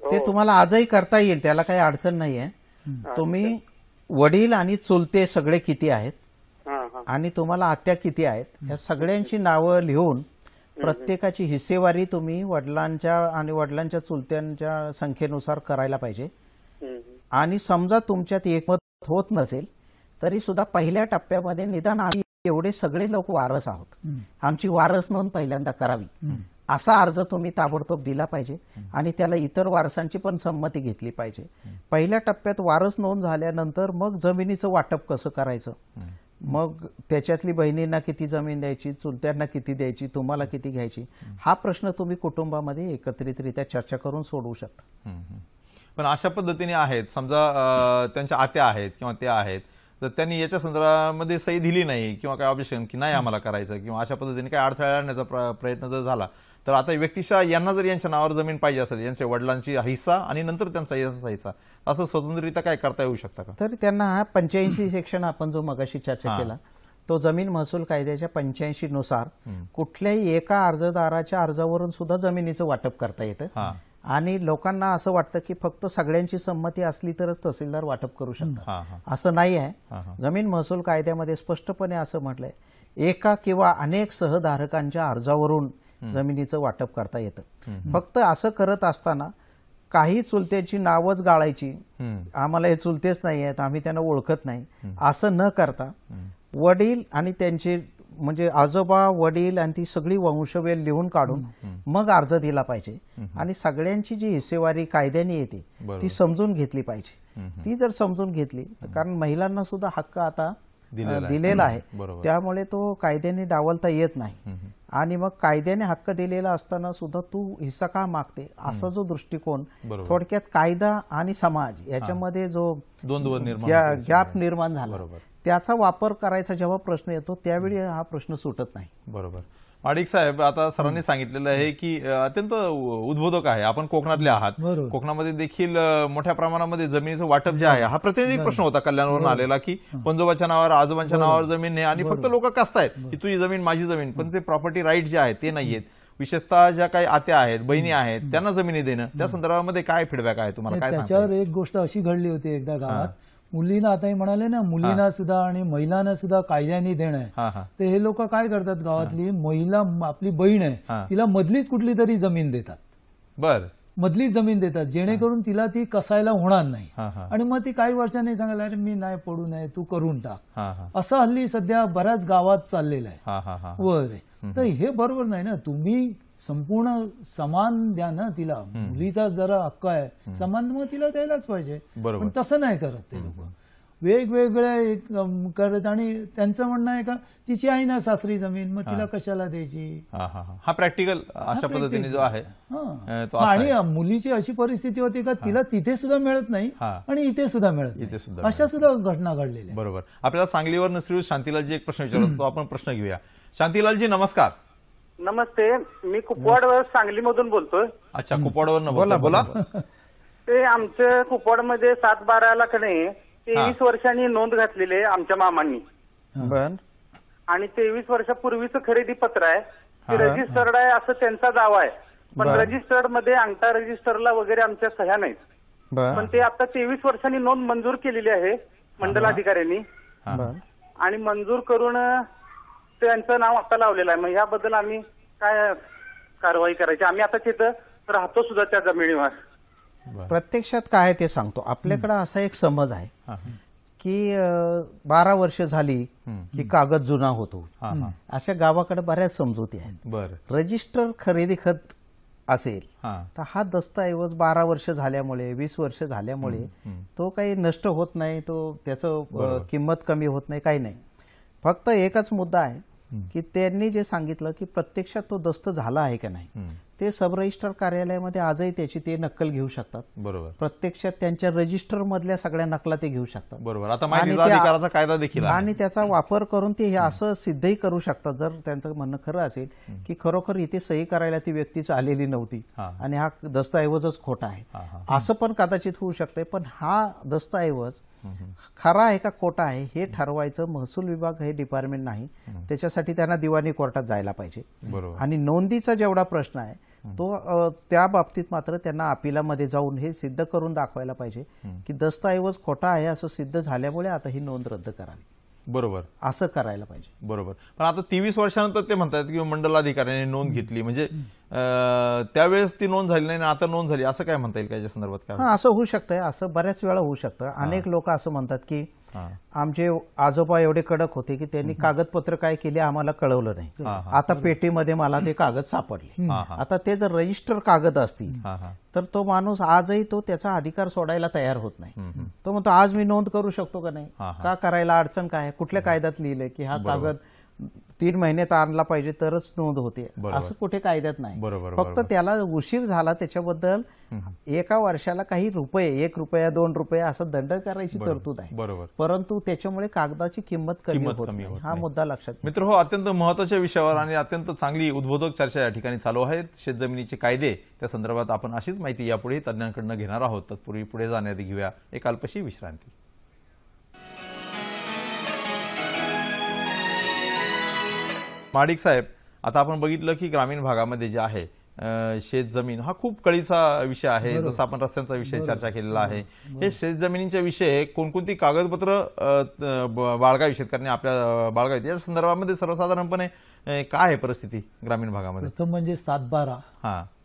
ते तुम्हाला आजही करता येईल, त्याला काही अडचण नाहीये. तुम्ही वडील आणि चुलते सगळे किती आहेत आणि तुम्हाला आत्या किती आहेत या सगळ्यांची नावं लिहून प्रत्येकाची हिस्सेवारी तुम्ही वडिलांच्या आणि वडिलांच्या चुलत्यांच्या संख्येनुसार करायला पाहिजे. आणि समजा तुमच्यात एकमत होत नसेल तरी सुद्धा पहिल्या टप्प्यामध्ये निदान आम्ही एवढे सगळे लोक वारस आहोत, आमची वारस नोंद पहिल्यांदा करावी असा अर्ज तुम्ही ताबडतोब दिला पाहिजे आणि त्याला इतर वारसांची पण संमती घेतली पाहिजे. पहिल्या टप्प्यात वारस नोंद झाल्यानंतर मग जमिनीचं वाटप कसं करायचं, मग त्याच्यातली बहिणींना किती जमीन द्यायची, चुलत्यांना किती द्यायची, तुम्हाला किती घ्यायची, हा प्रश्न तुम्ही कुटुंबामध्ये एकत्रितरित्या चर्चा करून सोडवू शकता. पण अशा पद्धतीने आहेत, समजा त्यांच्या आत्या आहेत किंवा त्या आहेत तर त्यांनी याच्या संदर्भामध्ये सही दिली नाही किंवा काय ऑब्जेक्शन की नाही आम्हाला करायचं किंवा अशा पद्धतीने काही अडथळा आणण्याचा प्रयत्न जर झाला तर आता व्यक्तिशः यांना जर यांच्या नावावर जमीन पाहिजे असेल, यांच्या वडिलांची हिस्सा आणि नंतर त्यांचा हिस्सा, असं स्वतंत्ररित्या काय करता येऊ शकतं का? तर त्यांना हा 85 सेक्शन आपण जो मगाशी चर्चा केला तो जमीन महसूल कायद्याच्या 85 नुसार कुठल्याही एका अर्जदाराच्या अर्जावरून सुद्धा जमिनीचं वाटप करता येतं. आणि लोकांना असं वाटतं की फक्त सगळ्यांची संमती असली तरच तहसीलदार वाटप करू शकतात, असं नाही आहे. जमीन महसूल कायद्यामध्ये स्पष्टपणे असं म्हटलंय एका किंवा अनेक सहधारकांच्या अर्जावरून जमिनीचं वाटप करता येतं. फक्त असं करत असताना काही चुलत्याची नावच गाळायची, आम्हाला हे चुलतेच नाही आहेत, आम्ही त्यांना ओळखत नाही, असं न करता वडील आणि त्यांचे म्हणजे आजोबा वडील आणि ती सगळी वंशवेल लिहून काढून मग अर्ज दिला पाहिजे आणि सगळ्यांची जी हिस्सेवारी कायद्याने येते ती समजून घेतली पाहिजे. ती जर समजून घेतली तर कारण महिलांना सुद्धा हक्क आता दिलेला आहे, त्यामुळे तो कायद्याने डावलता येत नाही. आणि मग कायद्याने हक्क दिलेला असताना सुद्धा तू हिस्सा का मागते असा जो दृष्टिकोन, थोडक्यात कायदा आणि समाज याच्यामध्ये जो गॅप निर्माण झाला त्याचा वापर करायचा जेव्हा प्रश्न येतो त्यावेळी हा प्रश्न सुटत नाही. बरोबर. माडिक साहेब, आता सरांनी सांगितलेलं आहे की अत्यंत उद्बोधक आहे, आपण कोकणातले आहात, कोकणामध्ये देखील मोठ्या प्रमाणामध्ये जमिनीचं वाटप जे आहे हा प्रतिनिधिक प्रश्न होता कल्याणवरून आलेला की पंजोबाच्या नावावर आजोबांच्या नावावर जमीन आहे आणि फक्त लोक कसतायत की तुझी जमीन माझी जमीन, पण ते प्रॉपर्टी राईट जे आहेत ते नाहीयेत. विशेषतः ज्या काही आत्या आहेत, बहिणी आहेत त्यांना जमिनी देणं, त्या संदर्भामध्ये काय फीडबॅक आहे तुम्हाला? काय त्याच्यावर एक गोष्ट अशी घडली होती एकदा गावात, मुलींना आताही म्हणाले ना, मुलींना सुद्धा आणि महिलांना सुद्धा कायद्याने देणं आहे. तर हे लोक काय करतात, गावातली महिला आपली बहीण आहे तिला मधलीच कुठली तरी जमीन देतात. बर, मधलीच जमीन देतात जेणेकरून तिला ती कसायला होणार नाही. आणि मग ती काही वर्षांनी सांगायला अरे मी नाही पडू नये तू करून टाक, असं हल्ली सध्या बऱ्याच गावात चाललेलं आहे. वर तर हे बरोबर नाही ना, तुम्ही संपूर्ण समान द्या ना तिला, मुलीचा जरा हक्क आहे समान मग तिला द्यायलाच पाहिजे. पण तसं नाही करत ते लोक, वेगवेगळे करत. आणि त्यांचं म्हणणं आहे का तिची आहे ना सासरी जमीन मग तिला कशाला द्यायची. हा प्रॅक्टिकल अशा पद्धतीने जो आहे. आणि मुलीची अशी परिस्थिती होती का तिला तिथे सुद्धा मिळत नाही आणि इथे सुद्धा मिळत नाही, अशा सुद्धा घटना घडलेल्या. बरोबर. आपल्याला सांगलीवर श्री शांतीलालजी एक प्रश्न विचारतो, तो आपण प्रश्न घेऊया. शांतीलालजी नमस्कार. नमस्ते, मी कुपवाड सांगलीमधून बोलतोय. अच्छा, कुपवाडवर बोला. बोला. ते आमच्या कुपवाडमध्ये 7-12 ला 23 वर्षांनी नोंद घातलेली आहे आमच्या मामांनी. आणि 23 वर्षापूर्वीचं खरेदी पत्र आहे, ते रजिस्टर्ड आहे असं त्यांचा दावा आहे. पण रजिस्टर्ड मध्ये अंगठा रजिस्टरला वगैरे आमच्या सह्या नाहीत. पण ते आता 23 वर्षांनी नोंद मंजूर केलेली आहे मंडलाधिकाऱ्यांनी आणि मंजूर करून त्यांचं नाव आता लावलेलं आहे. मग याबद्दल आम्ही काय कारवाई करायची? आम्ही आता तिथं राहतो सुद्धा त्या जमिनीवर. प्रत्यक्षात काय ते सांगतो. आपल्याकडे असा एक समज आहे की 12 वर्ष झाली की कागद जुना होतो. अशा गावाकडे बऱ्याच समजुती आहेत. रजिस्टर खरेदी खत असेल तर हा दस्तऐवज 12 वर्ष झाल्यामुळे 20 वर्ष झाल्यामुळे तो काही नष्ट होत नाही, तो त्याचं किंमत कमी होत नाही, काही नाही. फक्त एकच मुद्दा आहे की त्यांनी जे सांगितलं की प्रत्यक्षात तो दस्त झाला आहे का नाही ते सब रजिस्टर कार्यालयामध्ये आजही त्याची ते नक्कल घेऊ शकतात. बरोबर. प्रत्यक्षात त्यांच्या रजिस्टर मधल्या सगळ्या नकला ते घेऊ शकतात. बरोबर. आता माहितीचा अधिकाराचा कायदा देखील आहे. आणि त्याचा वापर करून ते हे असं सिद्धही करू शकतात जर त्यांचं म्हणणं खरं असेल की खरोखर इथे सही करायला ती व्यक्तीच आलेली नव्हती आणि हा दस्तऐवजच खोटा आहे, असं पण कदाचित होऊ शकतंय. पण हा दस्तऐवज खरा आहे का खोटा आहे हे ठरवायचं महसूल विभाग हे डिपार्टमेंट नाही. त्याच्यासाठी त्यांना दिवाणी कोर्टात जायला पाहिजे. आणि नोंदीचा जेवढा प्रश्न आहे तो त्या बाबतीत मात्र त्यांना अपिलामध्ये जाऊन हे सिद्ध करून दाखवायला पाहिजे की दस्तऐवज खोटा आहे असं सिद्ध झाल्यामुळे आता ही नोंद रद्द करावी. बरोबर. असं करायला पाहिजे. बरोबर. पण आता 23 वर्षानंतर ते म्हणतात की मंडलाधिकाऱ्यांनी नोंद घेतली म्हणजे त्यावेळेस ती नोंद झाली नाही आता नोंद झाली असं काय म्हणता येईल याच्या संदर्भात? काय असं होऊ शकतंय. असं बऱ्याच वेळा होऊ शकतं. अनेक लोक असं म्हणतात की आमचे आजोबा एवढे कडक होते की त्यांनी कागदपत्र काय केले आम्हाला कळवलं नाही, आता पेटीमध्ये मला ते कागद सापडले. आता ते जर रजिस्टर कागद असतील तर तो माणूस आजही तो त्याचा अधिकार सोडायला तयार होत नाही. तो म्हणतो आज मी नोंद करू शकतो का नाही, का करायला अडचण काय, कुठल्या कायद्यात लिहिलंय की हा कागद 3 महिन्यात आणला पाहिजे तरच नोंद होते, असं कुठे कायद्यात नाही. फक्त त्याला उशीर झाला त्याच्याबद्दल 1 वर्षाला काही रुपये, 1 रुपया 2 रुपये असं दंड करायची तरतूद आहे. परंतु त्याच्यामुळे कागदाची किंमत कमी होत नाही, हा मुद्दा लक्षात. मित्र हो, अत्यंत महत्वाच्या विषयावर आणि अत्यंत चांगली उद्बोधक चर्चा या ठिकाणी चालू आहे. शेतजमिनीचे कायदे त्या संदर्भात आपण अशीच माहिती यापुढे तज्ज्ञांकडून घेणार आहोत. तत्पूर्वी पुढे जाण्याआधी घेऊया एक अल्पशी विश्रांती. माडिक साहेब, आता आपण बघितलं की ग्रामीण भागामध्ये जे आहे शेत जमीन हा खूप कळीचा विषय आहे. जसं आपण रस्त्यांचा विषय चर्चा केलेला आहे, हे शेत जमिनीच्या विषय कोणकोणती कागदपत्र बाळगावी शेतकऱ्यांनी आपल्या बाळगावी या संदर्भामध्ये सर्वसाधारणपणे काय आहे परिस्थिती ग्रामीण भागामध्ये? प्रथम म्हणजे 7/12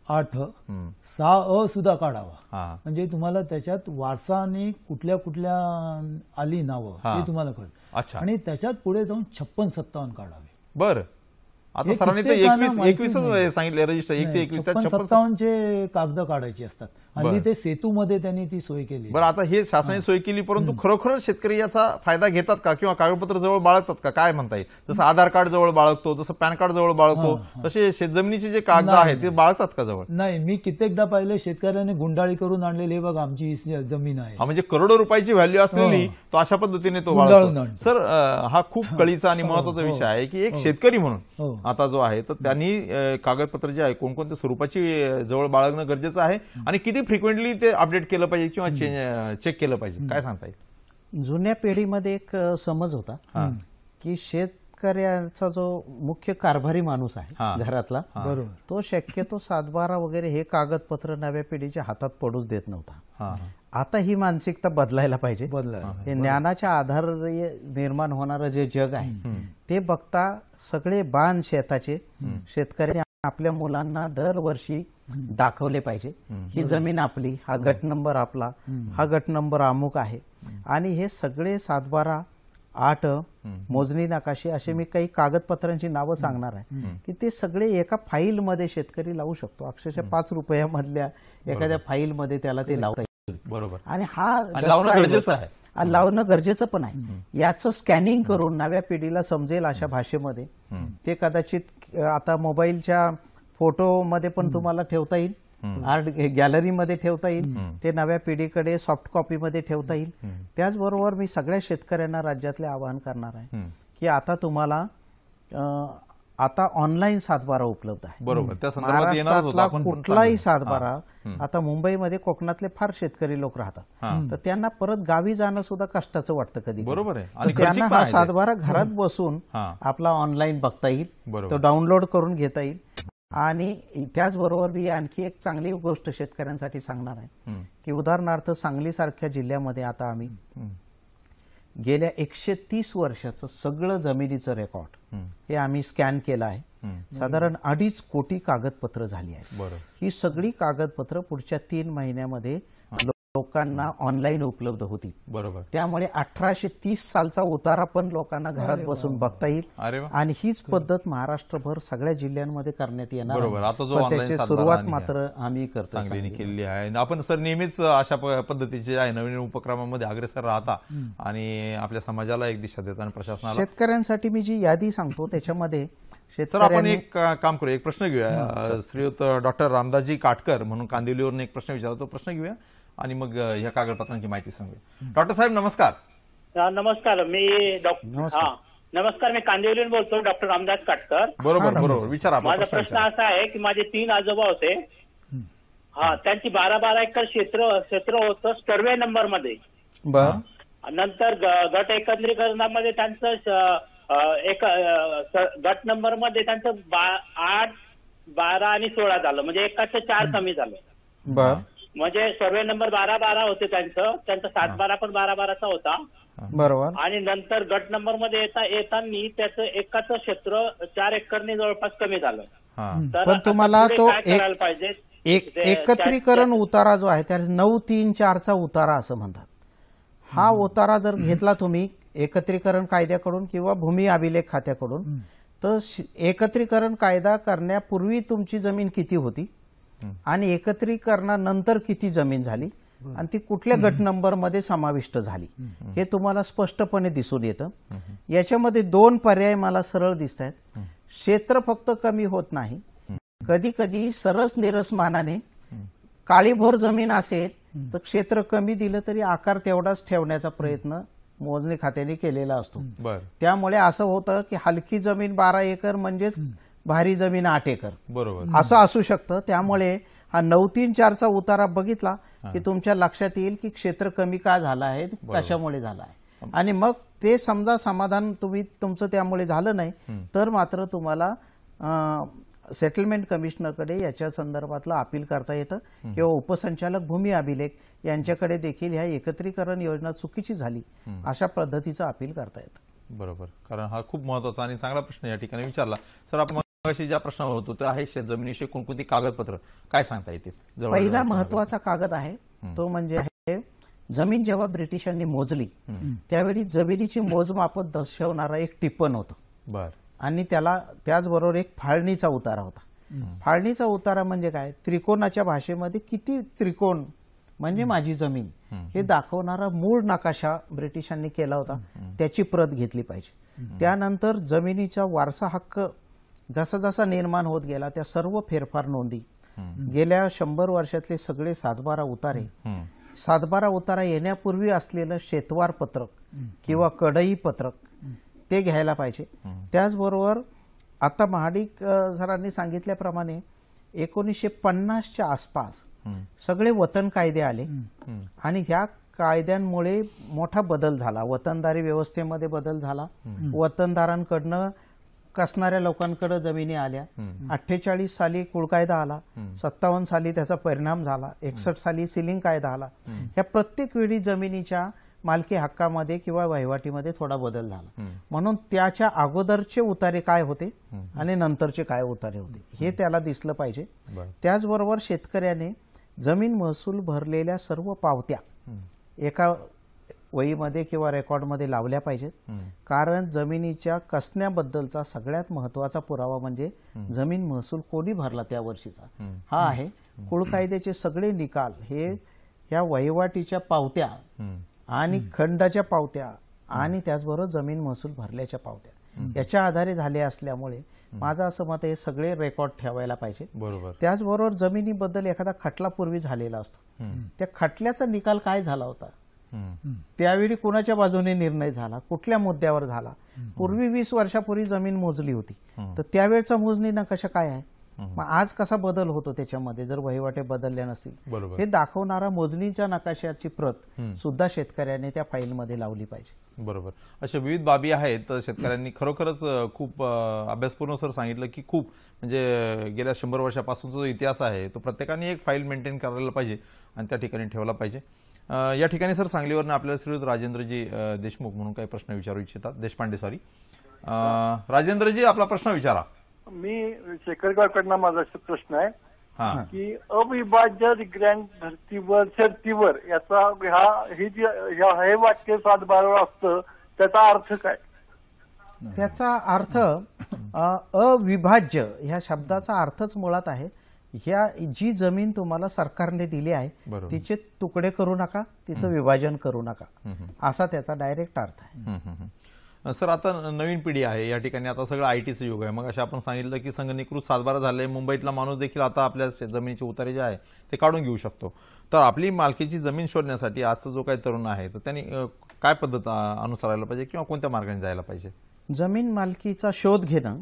8 6 सुद्धा काढावा. म्हणजे तुम्हाला त्याच्यात वारसा आणि कुठल्या कुठल्या आली नावं ते तुम्हाला कळत. आणि त्याच्यात पुढे जाऊन 56-57 काढावे. बरं. आता सरांनी ते 21 सांगितले रजिस्टर 1 ते 21 56-57 कागद काढायची असतात. हल्ली ते सेतूमध्ये त्यांनी ती सोय केली. बरं, आता हे शासनाने सोय केली परंतु खरोखरच शेतकरी याचा फायदा घेतात का किंवा कागदपत्र जवळ बाळगतात का, काय म्हणता येईल? जसं आधार कार्ड जवळ बाळगतो, जसं पॅन कार्ड जवळ बाळगतो, तसे शेतजमिनीचे जे कागद आहेत ते बाळगतात का जवळ? नाही, मी कित्येकदा पाहिले शेतकऱ्याने गुंडाळी करून आणलेली बघा आमची जमीन आहे. म्हणजे करोडो रुपयाची व्हॅल्यू असलेली तो अशा पद्धतीने तो बाळगतो. सर, हा खूप कळीचा आणि महत्वाचा विषय आहे की एक शेतकरी म्हणून आता जो आहे तर त्यांनी कागदपत्र जे आहे कोणकोणत्या स्वरूपाची जवळ बाळगणं गरजेचं आहे आणि किती फ्रिक्वेंटली ते अपडेट केलं पाहिजे किंवा चेक केलं पाहिजे, काय सांगता येईल? जुन्या पिढीमध्ये एक समज होता की शेतकऱ्याचा जो मुख्य कारभारी माणूस आहे घरातला, तो शक्यतो 7/12 वगैरे हे कागदपत्र नव्या पिढीच्या हातात पडूच देत नव्हता. आता ही मानसिकता बदलायला पाहिजे. हे ज्ञानाच्या आधारे निर्माण होणारं जे जग आहे ते बघता सगळे बाण शेताचे शेतकऱ्यांनी आपल्या मुलांना दरवर्षी दाखवले पाहिजे. ही जमीन आपली, हा गट नंबर आपला, हा गट नंबर अमुक आहे. आणि हे सगळे 7/12 8 मोजणी नकाशे असे मी काही कागदपत्रांची नावं सांगणार आहे की ते सगळे एका फाईल मध्ये शेतकरी लावू शकतो. अक्षरशः 5 रुपयामधल्या एखाद्या फाईल मध्ये त्याला ते लावता येईल. बरोबर. आणि हा लावणं गरजेचं पण आहे. याचं स्कॅनिंग करून नव्या पिढीला समजेल अशा भाषेमध्ये ते कदाचित आता मोबाईलच्या फोटोमध्ये पण तुम्हाला ठेवता येईल, आर्ट गॅलरीमध्ये ठेवता येईल, ते नव्या पिढीकडे सॉफ्ट कॉपीमध्ये ठेवता येईल. त्याचबरोबर मी सगळ्या शेतकऱ्यांना राज्यातले आवाहन करणार आहे की आता तुम्हाला आता ऑनलाईन 7/12 उपलब्ध आहे. बरोबर. त्या संदर्भात येणारच होतो आपण. कुठलाही 7/12 आता मुंबईमध्ये कोकणातले फार शेतकरी लोक राहतात तर त्यांना परत गावी जाणं सुद्धा कष्टाचं वाटतं कधी. बरोबर आहे. आणि त्यांना हा 7/12 घरात बसून आपला ऑनलाईन बघता येईल, तो डाउनलोड करून घेता येईल आणि त्याचबरोबर मी आणखी एक चांगली गोष्ट शेतकऱ्यांसाठी सांगणार आहे की उदाहरणार्थ सांगलीसारख्या जिल्ह्यामध्ये आता आम्ही गेल्या 130 वर्षाचं सगळं जमिनीचं रेकॉर्ड हे आम्ही स्कॅन केलं आहे. साधारण 2.5 कोटी कागदपत्र झाली आहेत. ही सगळी कागदपत्र पुढच्या 3 महिन्यामध्ये लोकांना ऑनलाईन उपलब्ध होती. बरोबर. त्यामुळे 1830 सालचा उतारा पण लोकांना घरात बसून बघता येईल आणि हीच पद्धत महाराष्ट्रभर सगळ्या जिल्ह्यांमध्ये करण्यात येणार. बरोबर. आता जो पण ऑनलाईन त्याची सुरुवात मात्र आम्ही करतो सांगलीने केलेली आहे. आपण सर नेहमीच अशा पद्धतीचे आहे नवीन उपक्रमामध्ये अग्रेसर राहता आणि आपल्या समाजाला एक दिशा देता आणि प्रशासनाला. शेतकऱ्यांसाठी मी जी यादी सांगतो त्याच्यामध्ये सर आपण एक काम करूया, एक प्रश्न घेऊया. श्रीयुत डॉक्टर रामदासजी काटकर म्हणून कांदिवलीवरून एक प्रश्न विचारतो, प्रश्न घेऊया आणि मग ह्या कागदपत्रांची माहिती सांगूया. डॉक्टर साहेब नमस्कार. नमस्कार. नमस्कार, मी कांदिवलीहून बोलतो, डॉक्टर रामदास काटकर. बरोबर बरोबर, विचारा. माझा प्रश्न असा आहे की माझे 3 आजोबा होते. त्यांची 12-12 एकर क्षेत्र होतं सर्वे नंबर मध्ये. नंतर गट एकत्रीकरणामध्ये त्यांचं गट नंबर मध्ये त्यांचं 8, 12 आणि 16 झालं, म्हणजे एकाचं 4 कमी झालं. म्हणजे सर्वे नंबर 12-12 होते त्यांचा 7-12 पण 12-12चा होता. बरोबर. आणि नंतर गट नंबर मध्ये येताना त्याचं एकाचं क्षेत्र 4 एकरने जवळपास कमी झालं. पण तुम्हाला तो करायला पाहिजे एकत्रीकरण उतारा जो आहे त्याला 934चा उतारा असं म्हणतात. हा उतारा जर घेतला तुम्ही एकत्रीकरण कायद्याकडून किंवा भूमी अभिलेख खात्याकडून, तर एकत्रीकरण कायदा करण्यापूर्वी तुमची जमीन किती होती आणि एकत्रीकरणानंतर किती जमीन झाली आणि ती कुठल्या गट नंबर मध्ये समाविष्ट झाली हे तुम्हाला स्पष्टपणे दिसून येतं. याच्यामध्ये 2 पर्याय मला सरळ दिसत आहेत. क्षेत्र फक्त कमी होत नाही, कधी कधी सरस निरसमानाने काळीभोर जमीन असेल तर क्षेत्र कमी दिलं तरी आकार तेवढाच ठेवण्याचा प्रयत्न मोजणी खात्याने केलेला असतो. त्यामुळे असं होतं की हलकी जमीन 12 एकर म्हणजेच भारी जमीन 8 एकर बरोबर असं असू शकतं. त्यामुळे हा 934चा उतारा बघितला की तुमच्या लक्षात येईल की क्षेत्र कमी का झालं आहे, कशामुळे झालं आहे. आणि मग ते समजा समाधान तुमचं त्यामुळे झालं नाही तर मात्र तुम्हाला सेटलमेंट कमिशनरकडे याच्या संदर्भातलं अपील करता येतं किंवा उपसंचालक भूमी अभिलेख यांच्याकडे देखील ह्या एकत्रीकरण योजना चुकीची झाली अशा पद्धतीचं अपील करता येतं. बरोबर. कारण हा खूप महत्वाचा आणि चांगला प्रश्न या ठिकाणी विचारला. सर आपण ज्या प्रश्नावर होतो ते आहे शेतजमिनीविषयी कोणकोणती कागदपत्र काय सांगता येतील? पहिला महत्वाचा कागद आहे तो म्हणजे आहे जमीन जेव्हा ब्रिटिशांनी मोजली त्यावेळी जमिनीची मोजमाप दर्शवणारा एक टिप्पण होतं. बर. आणि त्याला त्याचबरोबर एक फाळणीचा उतारा होता. फाळणीचा उतारा म्हणजे काय, त्रिकोणाच्या भाषेमध्ये किती त्रिकोण म्हणजे माझी जमीन हे दाखवणारा मूळ नकाशा ब्रिटिशांनी केला होता, त्याची प्रत घेतली पाहिजे. त्यानंतर जमिनीचा वारसा हक्क जसा जसा निर्माण होत गेला त्या सर्व फेरफार नोंदी, गेल्या 100 वर्षातले सगळे 7-12 उतारे, 7-12 उतारा येण्यापूर्वी असलेलं शेतवार पत्रक किंवा कडई पत्रक ते घ्यायला पाहिजे. त्याचबरोबर आता महाडिक सरांनी सांगितल्याप्रमाणे 1950च्या आसपास सगळे वतन कायदे आले आणि ह्या कायद्यांमुळे मोठा बदल झाला. वतनदारी व्यवस्थेमध्ये बदल झाला. वतनदारांकडनं कसणाऱ्या लोकांकडे जमिनी आल्या. 48 साली कुळ कायदा आला, 57 साली त्याचा परिणाम झाला, 61 साली सिलिंग कायदा आला. ह्या प्रत्येक वेळी जमिनीच्या मालकी हक्कामध्ये किंवा वहिवाटीमध्ये थोडा बदल झाला. म्हणून त्याच्या अगोदरचे उतारे काय होते आणि नंतरचे काय उतारे होते हे त्याला दिसलं पाहिजे. त्याचबरोबर शेतकऱ्याने जमीन महसूल भरलेल्या सर्व पावत्या एका वहीमध्ये किंवा रेकॉर्डमध्ये लावल्या पाहिजेत. कारण जमिनीच्या कसण्याबद्दलचा सगळ्यात महत्वाचा पुरावा म्हणजे जमीन महसूल कोणी भरला त्या वर्षीचा हा आहे. कुळ कायद्याचे सगळे निकाल हे या वहिवाटीच्या पावत्या आणि खंडाच्या पावत्या आणि त्याचबरोबर जमीन महसूल भरल्याच्या पावत्या याच्या आधारे झाले असल्यामुळे माझं असं मत आहे सगळे रेकॉर्ड ठेवायला पाहिजे. बरोबर. त्याचबरोबर जमिनीबद्दल एखादा खटला पूर्वी झालेला असतो, त्या खटल्याचा निकाल काय झाला होता, त्यावेळी कुणाच्या बाजूने निर्णय झाला, कुठल्या मुद्द्यावर झाला. पूर्वी 20 वर्षापूर्वी जमीन मोजली होती तर त्यावेळचा मोजणी नकाशा काय आहे, मग आज कसा बदल होतो त्याच्यामध्ये जर वहिवाटे बदलल्या नसतील हे दाखवणारा मोजणीच्या नकाशाची प्रत सुद्धा शेतकऱ्याने त्या फाईलमध्ये लावली पाहिजे. बरोबर. अशा विविध बाबी आहेत. तर शेतकऱ्यांनी खरोखरच खूप अभ्यासपूर्ण सर सांगितलं की खूप म्हणजे गेल्या 100 वर्षापासूनचा जो इतिहास आहे तो प्रत्येकाने एक फाईल मेंटेन करायला पाहिजे आणि त्या ठिकाणी ठेवला पाहिजे. या ठिकाणी सर सांगलीवरनं आपल्याला श्रीयुत राजेंद्रजी देशमुख म्हणून काही प्रश्न विचारू इच्छितात. देशपांडे सॉरी. राजेंद्रजी आपला प्रश्न विचारा. मी शेखर गावकडनं माझा प्रश्न आहे की अविभाज्य ग्रँड धर्तीवर शर्तीवर याचा हे वाक्य 7-12 असतं त्याचा अर्थ काय? त्याचा अर्थ अविभाज्य ह्या शब्दाचा अर्थच मुळात आहे ह्या जी जमीन तुम्हाला सरकारने दिली आहे तिचे तुकडे करू नका, तिचं विभाजन करू नका, असा त्याचा डायरेक्ट अर्थ आहे. सर आता नवीन पिढी आहे या ठिकाणी, आता सगळं आयटीचं युग आहे. मग अशा आपण सांगितलं की संगणकीकृत 7-12 झाले. मुंबईतला माणूस देखील आता आपल्या जमिनीचे उतारे जे आहे ते काढून घेऊ शकतो. तर आपली मालकीची जमीन शोधण्यासाठी आजचा जो काही तरुण आहे तर त्यांनी काय पद्धत अनुसरायला पाहिजे किंवा कोणत्या मार्गाने जायला पाहिजे? जमीन मालकीचा शोध घेणं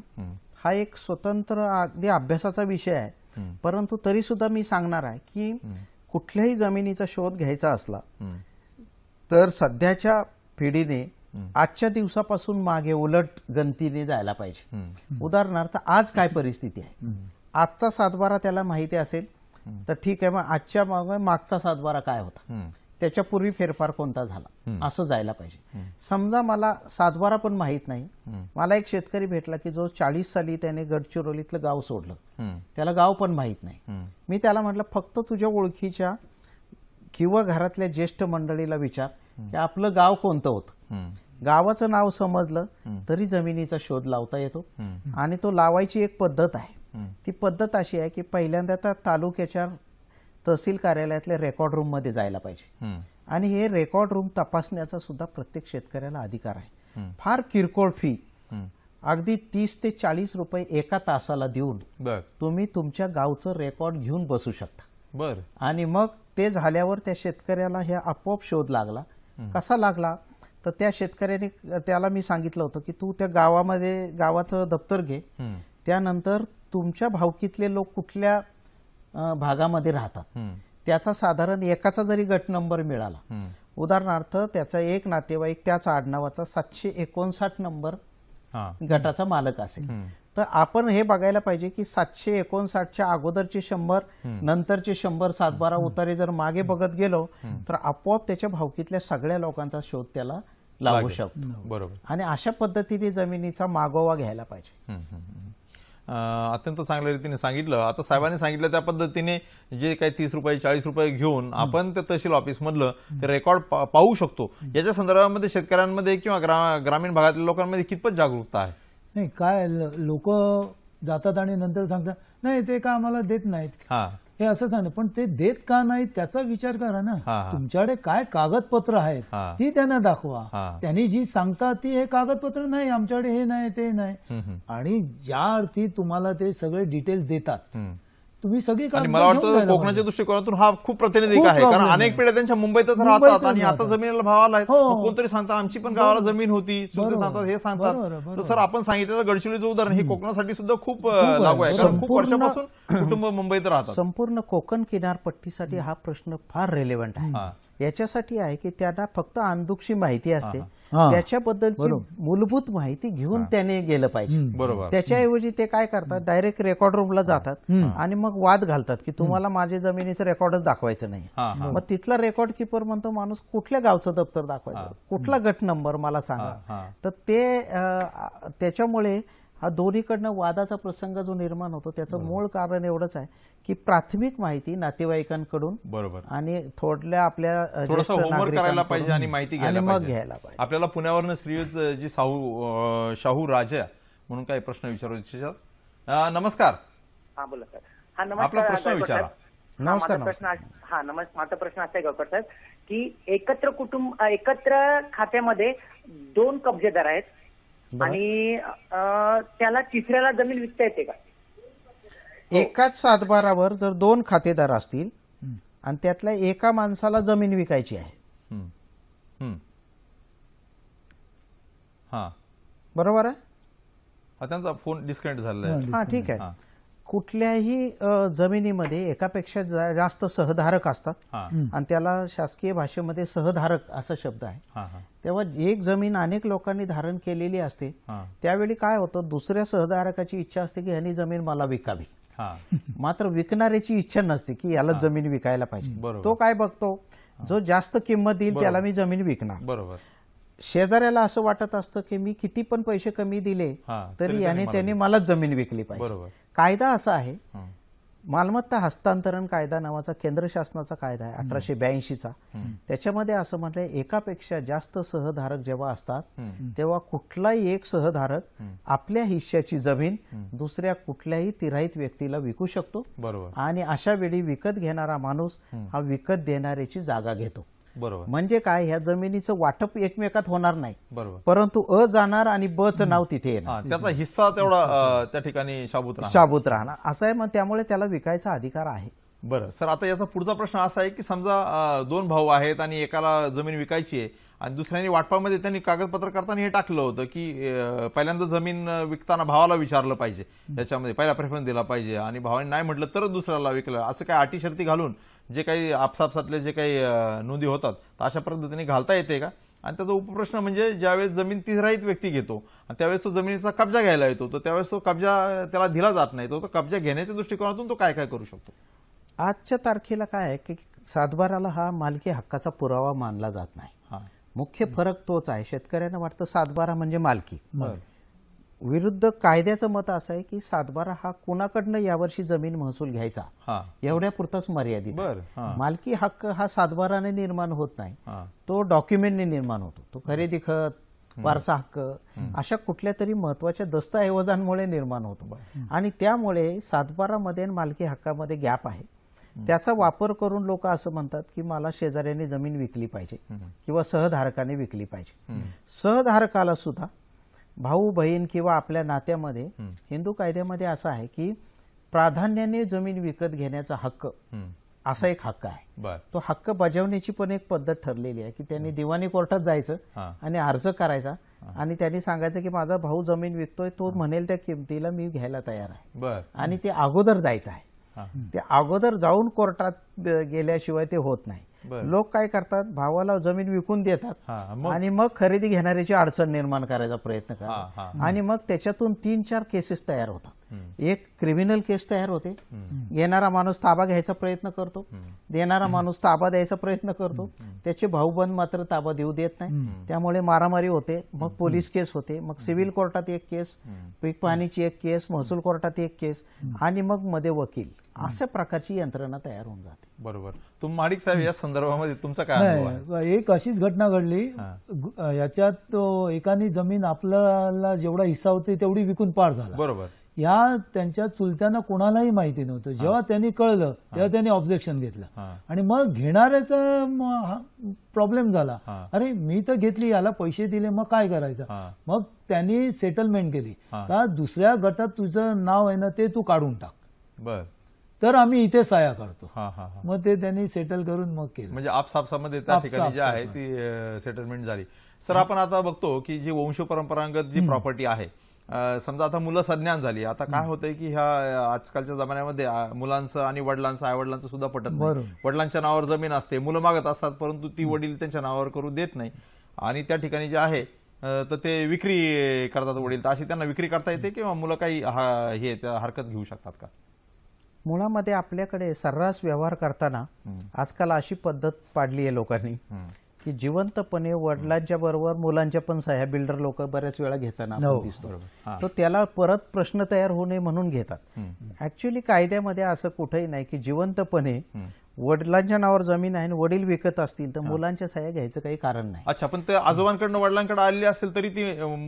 हा एक स्वतंत्र अगदी अभ्यासाचा विषय आहे. परंतु तरी सुद्धा मी सांगणार आहे की कुठल्याही जमिनीचा शोध घ्यायचा असला तर सध्याच्या पिढीने आजच्या दिवसापासून मागे उलट गंतीने जायला पाहिजे. उदाहरणार्थ आज काय परिस्थिती आहे, आजचा 7-12 त्याला माहिती असेल तर ठीक आहे, मग आजच्या मागचा 7-12 काय होता, त्याच्यापूर्वी फेरफार कोणता झाला, असं जायला पाहिजे. समजा मला 7-12 पण माहित नाही. मला एक शेतकरी भेटला की जो 40 साली त्याने गडचिरोलीतलं गाव सोडलं, त्याला गाव पण माहित नाही. मी त्याला म्हटलं फक्त तुझ्या ओळखीच्या किंवा घरातल्या ज्येष्ठ मंडळीला विचार की आपलं गाव कोणतं होतं. गावाचं नाव समजलं तरी जमिनीचा शोध लावता येतो. आणि तो लावायची एक पद्धत आहे. ती पद्धत अशी आहे की पहिल्यांदा त्या तालुक्याच्या तहसील कार्यालयातल्या रेकॉर्ड रूम मध्ये जायला पाहिजे आणि हे रेकॉर्ड रूम तपासण्याचा सुद्धा प्रत्येक शेतकऱ्याला अधिकार आहे. फार किरकोळ फी अगदी 30 ते 40 रुपये एका तासाला देऊन तुम्ही तुमच्या गावचं रेकॉर्ड घेऊन बसू शकता. आणि मग ते झाल्यावर त्या शेतकऱ्याला हे आपोआप शोध लागला. कसा लागला तर त्या शेतकऱ्याने त्याला मी सांगितलं होतं की तू त्या गावामध्ये गावाचं दप्तर घे, त्यानंतर तुमच्या भावकीतले लोक कुठल्या भागामध्ये राहतात त्याचा साधारण एकाचा जरी गट नंबर मिळाला, उदाहरणार्थ त्याचा एक नातेवाईक त्याच आडनावाचा 759 नंबर गटाचा मालक असेल, तर आपण हे बघायला पाहिजे की 759च्या अगोदरचे 100 नंतरचे 100 7-12 उतारे जर मागे बघत गेलो तर आपोआप त्याच्या भावकीतल्या सगळ्या लोकांचा शोध त्याला लागू शकतो. बरोबर. आणि अशा पद्धतीने जमिनीचा मागोवा घ्यायला पाहिजे. अत्यंत चांगल्या रीतीने सांगितलं. आता साहेबांनी सांगितलं त्या पद्धतीने जे काही 30 रुपये 40 रुपये घेऊन आपण त्या तहसील ऑफिस मधलं ते रेकॉर्ड पाहू शकतो. याच्या संदर्भामध्ये शेतकऱ्यांमध्ये किंवा ग्रामीण भागातल्या लोकांमध्ये कितपत जागरूकता आहे? नाही, काय लोक जातात आणि नंतर सांगतात नाही ते का आम्हाला देत नाहीत, हे असं सांग, पण ते देत का नाहीत त्याचा विचार करा ना. तुमच्याकडे काय कागदपत्र आहेत ती त्यांना दाखवा. त्यांनी जी सांगतात ती हे कागदपत्र नाही, आमच्याकडे हे नाही ते नाही. आणि ज्या अर्थी तुम्हाला ते सगळे डिटेल्स देतात तुम्ही सगळी. आणि मला वाटतं कोकणाच्या दृष्टिकोनातून हा खूप प्रतिनिधिक आहे, कारण अनेक पिढ्या त्यांच्या मुंबईतच राहतात आणि आता जमिनीला भाव आलाय. कोणतरी सांगतात आमची पण गावाला जमीन होती, सांगतात हे सांगतात. तर सर आपण सांगितलेलं गडचिरोलीचं उदाहरण हे कोकणासाठी सुद्धा खूप लागू आहे, कारण खूप वर्षापासून कुटुंब मुंबईत राहतात. संपूर्ण कोकण किनारपट्टीसाठी हा प्रश्न फार रेलेव्हंट आहे. याच्यासाठी आहे की त्यांना फक्त अंदुकशी माहिती असते, त्याच्याबद्दलची मूलभूत माहिती घेऊन त्याने गेलं पाहिजे. बरोबर. त्याच्याऐवजी ते काय करतात, डायरेक्ट रेकॉर्ड रूमला जातात आणि मग वाद घालतात की तुम्हाला माझ्या जमिनीचं रेकॉर्डच दाखवायचं नाही. मग तिथला रेकॉर्ड किपर म्हणतो माणूस कुठल्या गावचं दप्तर दाखवायचं, कुठला गट नंबर मला सांगा. तर ते त्याच्यामुळे हा दोन्हीकडनं वादाचा प्रसंग जो निर्माण होतो त्याचं मूळ कारण एवढंच आहे की प्राथमिक माहिती नातेवाईकांकडून बरोबर आणि थोडल्या आपल्या होमवर्क करायला पाहिजे आणि माहिती घ्यायला पाहिजे. आपल्याला पुण्यावरनं श्रीयुत जी शाहू राजा म्हणून काही प्रश्न विचारू इच्छितात. नमस्कार. हा बोला सर. हा नमस्कार. आपला प्रश्न विचारा. नमस्कार. माझा प्रश्न असा आहे गावकर साहेब की एकत्र खात्यामध्ये 2 कब्जेदार आहेत आणि त्याला तिसऱ्याला जमीन विकता येते का? एकाच 7-12वर जर 2 खातेदार असतील आणि त्यातल्या एका माणसाला जमीन विकायची आहे, हा बरोबर आहे. त्यांचा फोन डिस्कनेक्ट झालेला आहे. हा ठीक आहे. कुठल्याही जमिनीमध्ये एकापेक्षा जास्त सहधारक असतात आणि त्याला शासकीय भाषेमध्ये सहधारक असा शब्द आहे. तेव्हा एक जमीन अनेक लोकांनी धारण केलेली असते, त्यावेळी काय होतं, दुसऱ्या सहधारकाची इच्छा असते की ह्यानी जमीन मला विकावी, मात्र विकणाऱ्याची इच्छा नसते की याला जमीन विकायला पाहिजे. तो काय बघतो, जो जास्त किंमत देईल त्याला मी जमीन विकणार. बरोबर. शेजाऱ्याला असं वाटत असतं की मी किती पण पैसे कमी दिले तरी याने त्यांनी मलाच जमीन विकली पाहिजे. कायदा असा आहे, मालमत्ता हस्तांतरण कायदा नावाचा केंद्र शासनाचा कायदा आहे 1882चा. त्याच्यामध्ये असं म्हटलंय, एकापेक्षा जास्त सहधारक जेव्हा असतात तेव्हा कुठलाही एक सहधारक आपल्या हिश्श्याची जमीन दुसऱ्या कुठल्याही तिराईत व्यक्तीला विकू शकतो. आणि अशा वेळी विकत घेणारा माणूस हा विकत देणाऱ्याची जागा घेतो. बरोबर. म्हणजे काय, ह्या जमिनीचं वाटप एकमेकात होणार नाही, परंतु अ जाणार आणि ब चं नाव तिथे येणार, त्याचा हिस्सा तेवढा त्या ठिकाणी शाबूत राहणार असं आहे. मग त्यामुळे त्याला विकायचा अधिकार आहे. बरं सर, आता याचा पुढचा प्रश्न असा आहे की समजा दोन भाऊ आहेत आणि एकाला जमीन विकायची आहे आणि दुसऱ्याने वाटपामध्ये त्यांनी कागदपत्र करताना हे टाकलं होतं की पहिल्यांदा जमीन विकताना भावाला विचारलं पाहिजे, याच्यामध्ये पहिला प्रेफरन्स दिला पाहिजे आणि भावाने नाही म्हटलं तर दुसऱ्याला विकलं, असं काही अटी शर्ती घालून जे काही आपसापसातले जे काही नोंदी होतात तर अशा पद्धतीने घालता येते का? आणि त्याचा उपप्रश्न म्हणजे ज्यावेळेस जमीन तिराईत व्यक्ती घेतो आणि त्यावेळेस तो जमिनीचा कब्जा घ्यायला येतो, तर त्यावेळेस तो कब्जा त्याला दिला जात नाही, तो कब्जा घेण्याच्या दृष्टिकोनातून तो काय काय करू शकतो? आजच्या तारखेला काय आहे की सातबाराला हा मालकी हक्काचा पुरावा मानला जात नाही. मुख्य फरक तोच आहे, शेतकऱ्यांना वाटतं सातबारा म्हणजे मालकी, विरुद्ध कायद्याचं मत असं आहे की सातबारा हा कुणाकडनं यावर्षी जमीन महसूल घ्यायचा एवढ्या पुरताच मर्यादित. मालकी हक्क हा सातबाराने निर्माण होत नाही, तो डॉक्युमेंटने निर्माण होतो. तो खरेदी खत, वारसा हक्क अशा कुठल्या तरी महत्वाच्या दस्तऐवजांमुळे निर्माण होतो. आणि त्यामुळे सातबारामध्ये मालकी हक्कामध्ये गॅप आहे. त्याचा वापर करून लोक असं म्हणतात की मला शेजाऱ्याने जमीन विकली पाहिजे किंवा सहधारकाने विकली पाहिजे. सहधारकाला सुद्धा भाऊ बहीण किंवा आपल्या नात्यामध्ये हिंदू कायद्यामध्ये असा आहे की प्राधान्याने जमीन विकत घेण्याचा हक्क असा एक हक्क आहे. तो हक्क बजावण्याची पण एक पद्धत ठरलेली आहे की त्यांनी दिवाणी कोर्टात जायचं आणि अर्ज करायचा आणि त्यांनी सांगायचं की माझा भाऊ जमीन विकतोय, तो म्हणेल त्या किमतीला मी घ्यायला तयार आहे, आणि ते अगोदर जायचं आहे. ते अगोदर जाऊन कोर्टात गेल्याशिवाय ते होत नाही. लोक काय करतात, भावाला जमीन विकून देतात आणि मग खरेदी घेणाऱ्याची अडचण निर्माण करायचा प्रयत्न करतात आणि मग त्याच्यातून 3-4 केसेस तयार होतात. एक क्रिमिनल केस तयार होते, येणारा माणूस ताबा घ्यायचा प्रयत्न करतो, देणारा माणूस ताबा द्यायचा प्रयत्न करतो, त्याचे भाऊबंद मात्र ताबा देऊ देत नाही, त्यामुळे मारामारी होते, मग पोलीस केस होते, मग सिव्हिल कोर्टात एक केस, पीक पाहणीची एक केस, महसूल कोर्टात एक केस आणि मग मध्ये वकील, अशा प्रकारची यंत्रणा तयार होऊन जाते. बरोबर. तुम्ही माडिक साहेब या संदर्भामध्ये तुमचा काय अनुभव आहे? एक अशीच घटना घडली, याच्यात एकाने जमीन आपल्याला जेवढा हिस्सा होते तेवढी विकून पार झाला. बरोबर. या त्यांच्या चुलत्यांना कोणालाही माहिती नव्हतं. जेव्हा त्यांनी कळलं तेव्हा त्यांनी ऑब्जेक्शन घेतलं आणि मग घेणाऱ्याचा प्रॉब्लेम झाला, अरे मी तर घेतली, याला पैसे दिले, मग काय करायचं? मग त्यांनी सेटलमेंट केली का दुसऱ्या गटात तुझं नाव आहे ना ते तू काढून टाक, बर तर आम्ही इथे सह्या करतो. मग ते त्यांनी सेटल करून मग केलं. म्हणजे आपसापसामध्ये त्या ठिकाणी जी आहे ती सेटलमेंट झाली. सर, आपण आता बघतो की जी वंश परंपरागत जी प्रॉपर्टी आहे, समजा आता मुलं सज्ञान झाली, आता काय होतंय की ह्या आजकालच्या जमान्यामध्ये मुलांचं आणि वडिलांचं, आई वडिलांचं सुद्धा पटत नाही. वडिलांच्या नावावर जमीन असते, मुलं मागत असतात, परंतु ती वडील त्यांच्या नावावर करू देत नाही आणि त्या ठिकाणी जे आहे तर ते विक्री करतात वडील. तर अशी त्यांना विक्री करता येते किंवा मुलं काही हे हरकत घेऊ शकतात का? मुळामध्ये आपल्याकडे सर्रास व्यवहार करताना आजकाल अशी पद्धत पाडली आहे लोकांनी की जिवंतपणे वडिलांच्या बरोबर मुलांच्या पण सह्या बिल्डर लोक बऱ्याच वेळा घेताना आपण दिसतो. तो त्याला परत प्रश्न तयार होऊ नये म्हणून घेतात. ऍक्च्युअली कायद्यामध्ये असं कुठेही नाही की जिवंतपणे वडिलांच्या नावावर जमीन आहे, वडील विकत असतील तर मुलांच्या सह्या घ्यायचं काही कारण नाही. अच्छा, पण ते आजोबांकडनं वडिलांकडे आलेली असेल तरी ती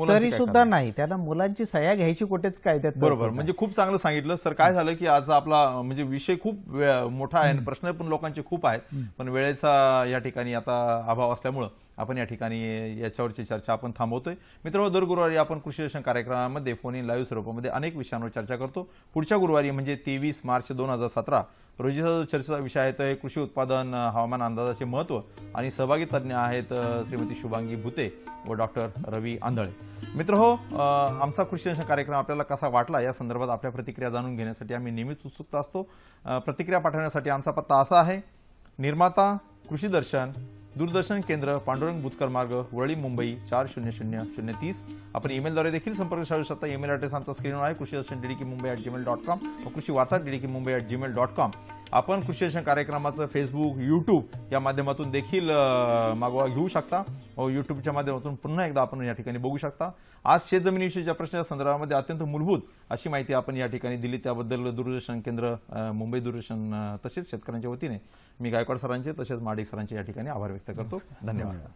तरी सुद्धा नाही, त्याला मुलांची सह्या घ्यायची कुठेच कायद्यात. बरोबर. म्हणजे खूप चांगलं सांगितलं सर. काय झालं की आज आपला म्हणजे विषय खूप मोठा आहे, प्रश्न पण लोकांचे खूप आहेत, पण वेळेचा या ठिकाणी आता अभाव असल्यामुळं आपण या ठिकाणी याच्यावरची चर्चा आपण थांबवतोय. मित्रांनो, दर गुरुवारी आपण कृषी दर्शन कार्यक्रमामध्ये फोन इन लाईव्ह स्वरूपामध्ये अनेक विषयांवर चर्चा करतो. पुढच्या गुरुवारी म्हणजे 23 मार्च 2017 रोजीचा जो चर्चेचा विषय आहे तो आहे कृषी उत्पादन हवामान अंदाजाचे महत्त्व आणि सहभागी तज्ज्ञ आहेत श्रीमती शुभांगी भुते व डॉक्टर रवी आंधळे. मित्रहो, आमचा कृषी दर्शन कार्यक्रम आपल्याला कसा वाटला या संदर्भात आपल्या प्रतिक्रिया जाणून घेण्यासाठी आम्ही नेहमीच उत्सुक असतो. प्रतिक्रिया पाठवण्यासाठी आमचा पत्ता असा आहे: निर्माता कृषी दर्शन, दूरदर्शन केंद्र, पांडुरंग बुतकर मार्ग, वरळी, मुंबई 400030. आपण ईमेलद्वारे देखील संपर्क साधू शकता. ईमेल ॲड्रेस आमचा स्क्रीनवर आहे, कृषीदर्शन@gmail.com व कृषीवार्ता@gmail.com. आपण कृषी दर्शन कार्यक्रमाचं फेसबुक, यूट्यूब या माध्यमातून देखील मागोवा घेऊ शकता व यूट्यूबच्या माध्यमातून पुन्हा एकदा आपण या ठिकाणी बघू शकता. आज शेतजमिनीविषयीच्या प्रश्नाच्या संदर्भामध्ये अत्यंत मूलभूत अशी माहिती आपण या ठिकाणी दिली, त्याबद्दल दूरदर्शन केंद्र, मुंबई दूरदर्शन तसेच शेतकऱ्यांच्या वतीने मी गायकवाड सरांचे तसेच माडिक सरांचे या ठिकाणी आभार व्यक्त करतो. धन्यवाद.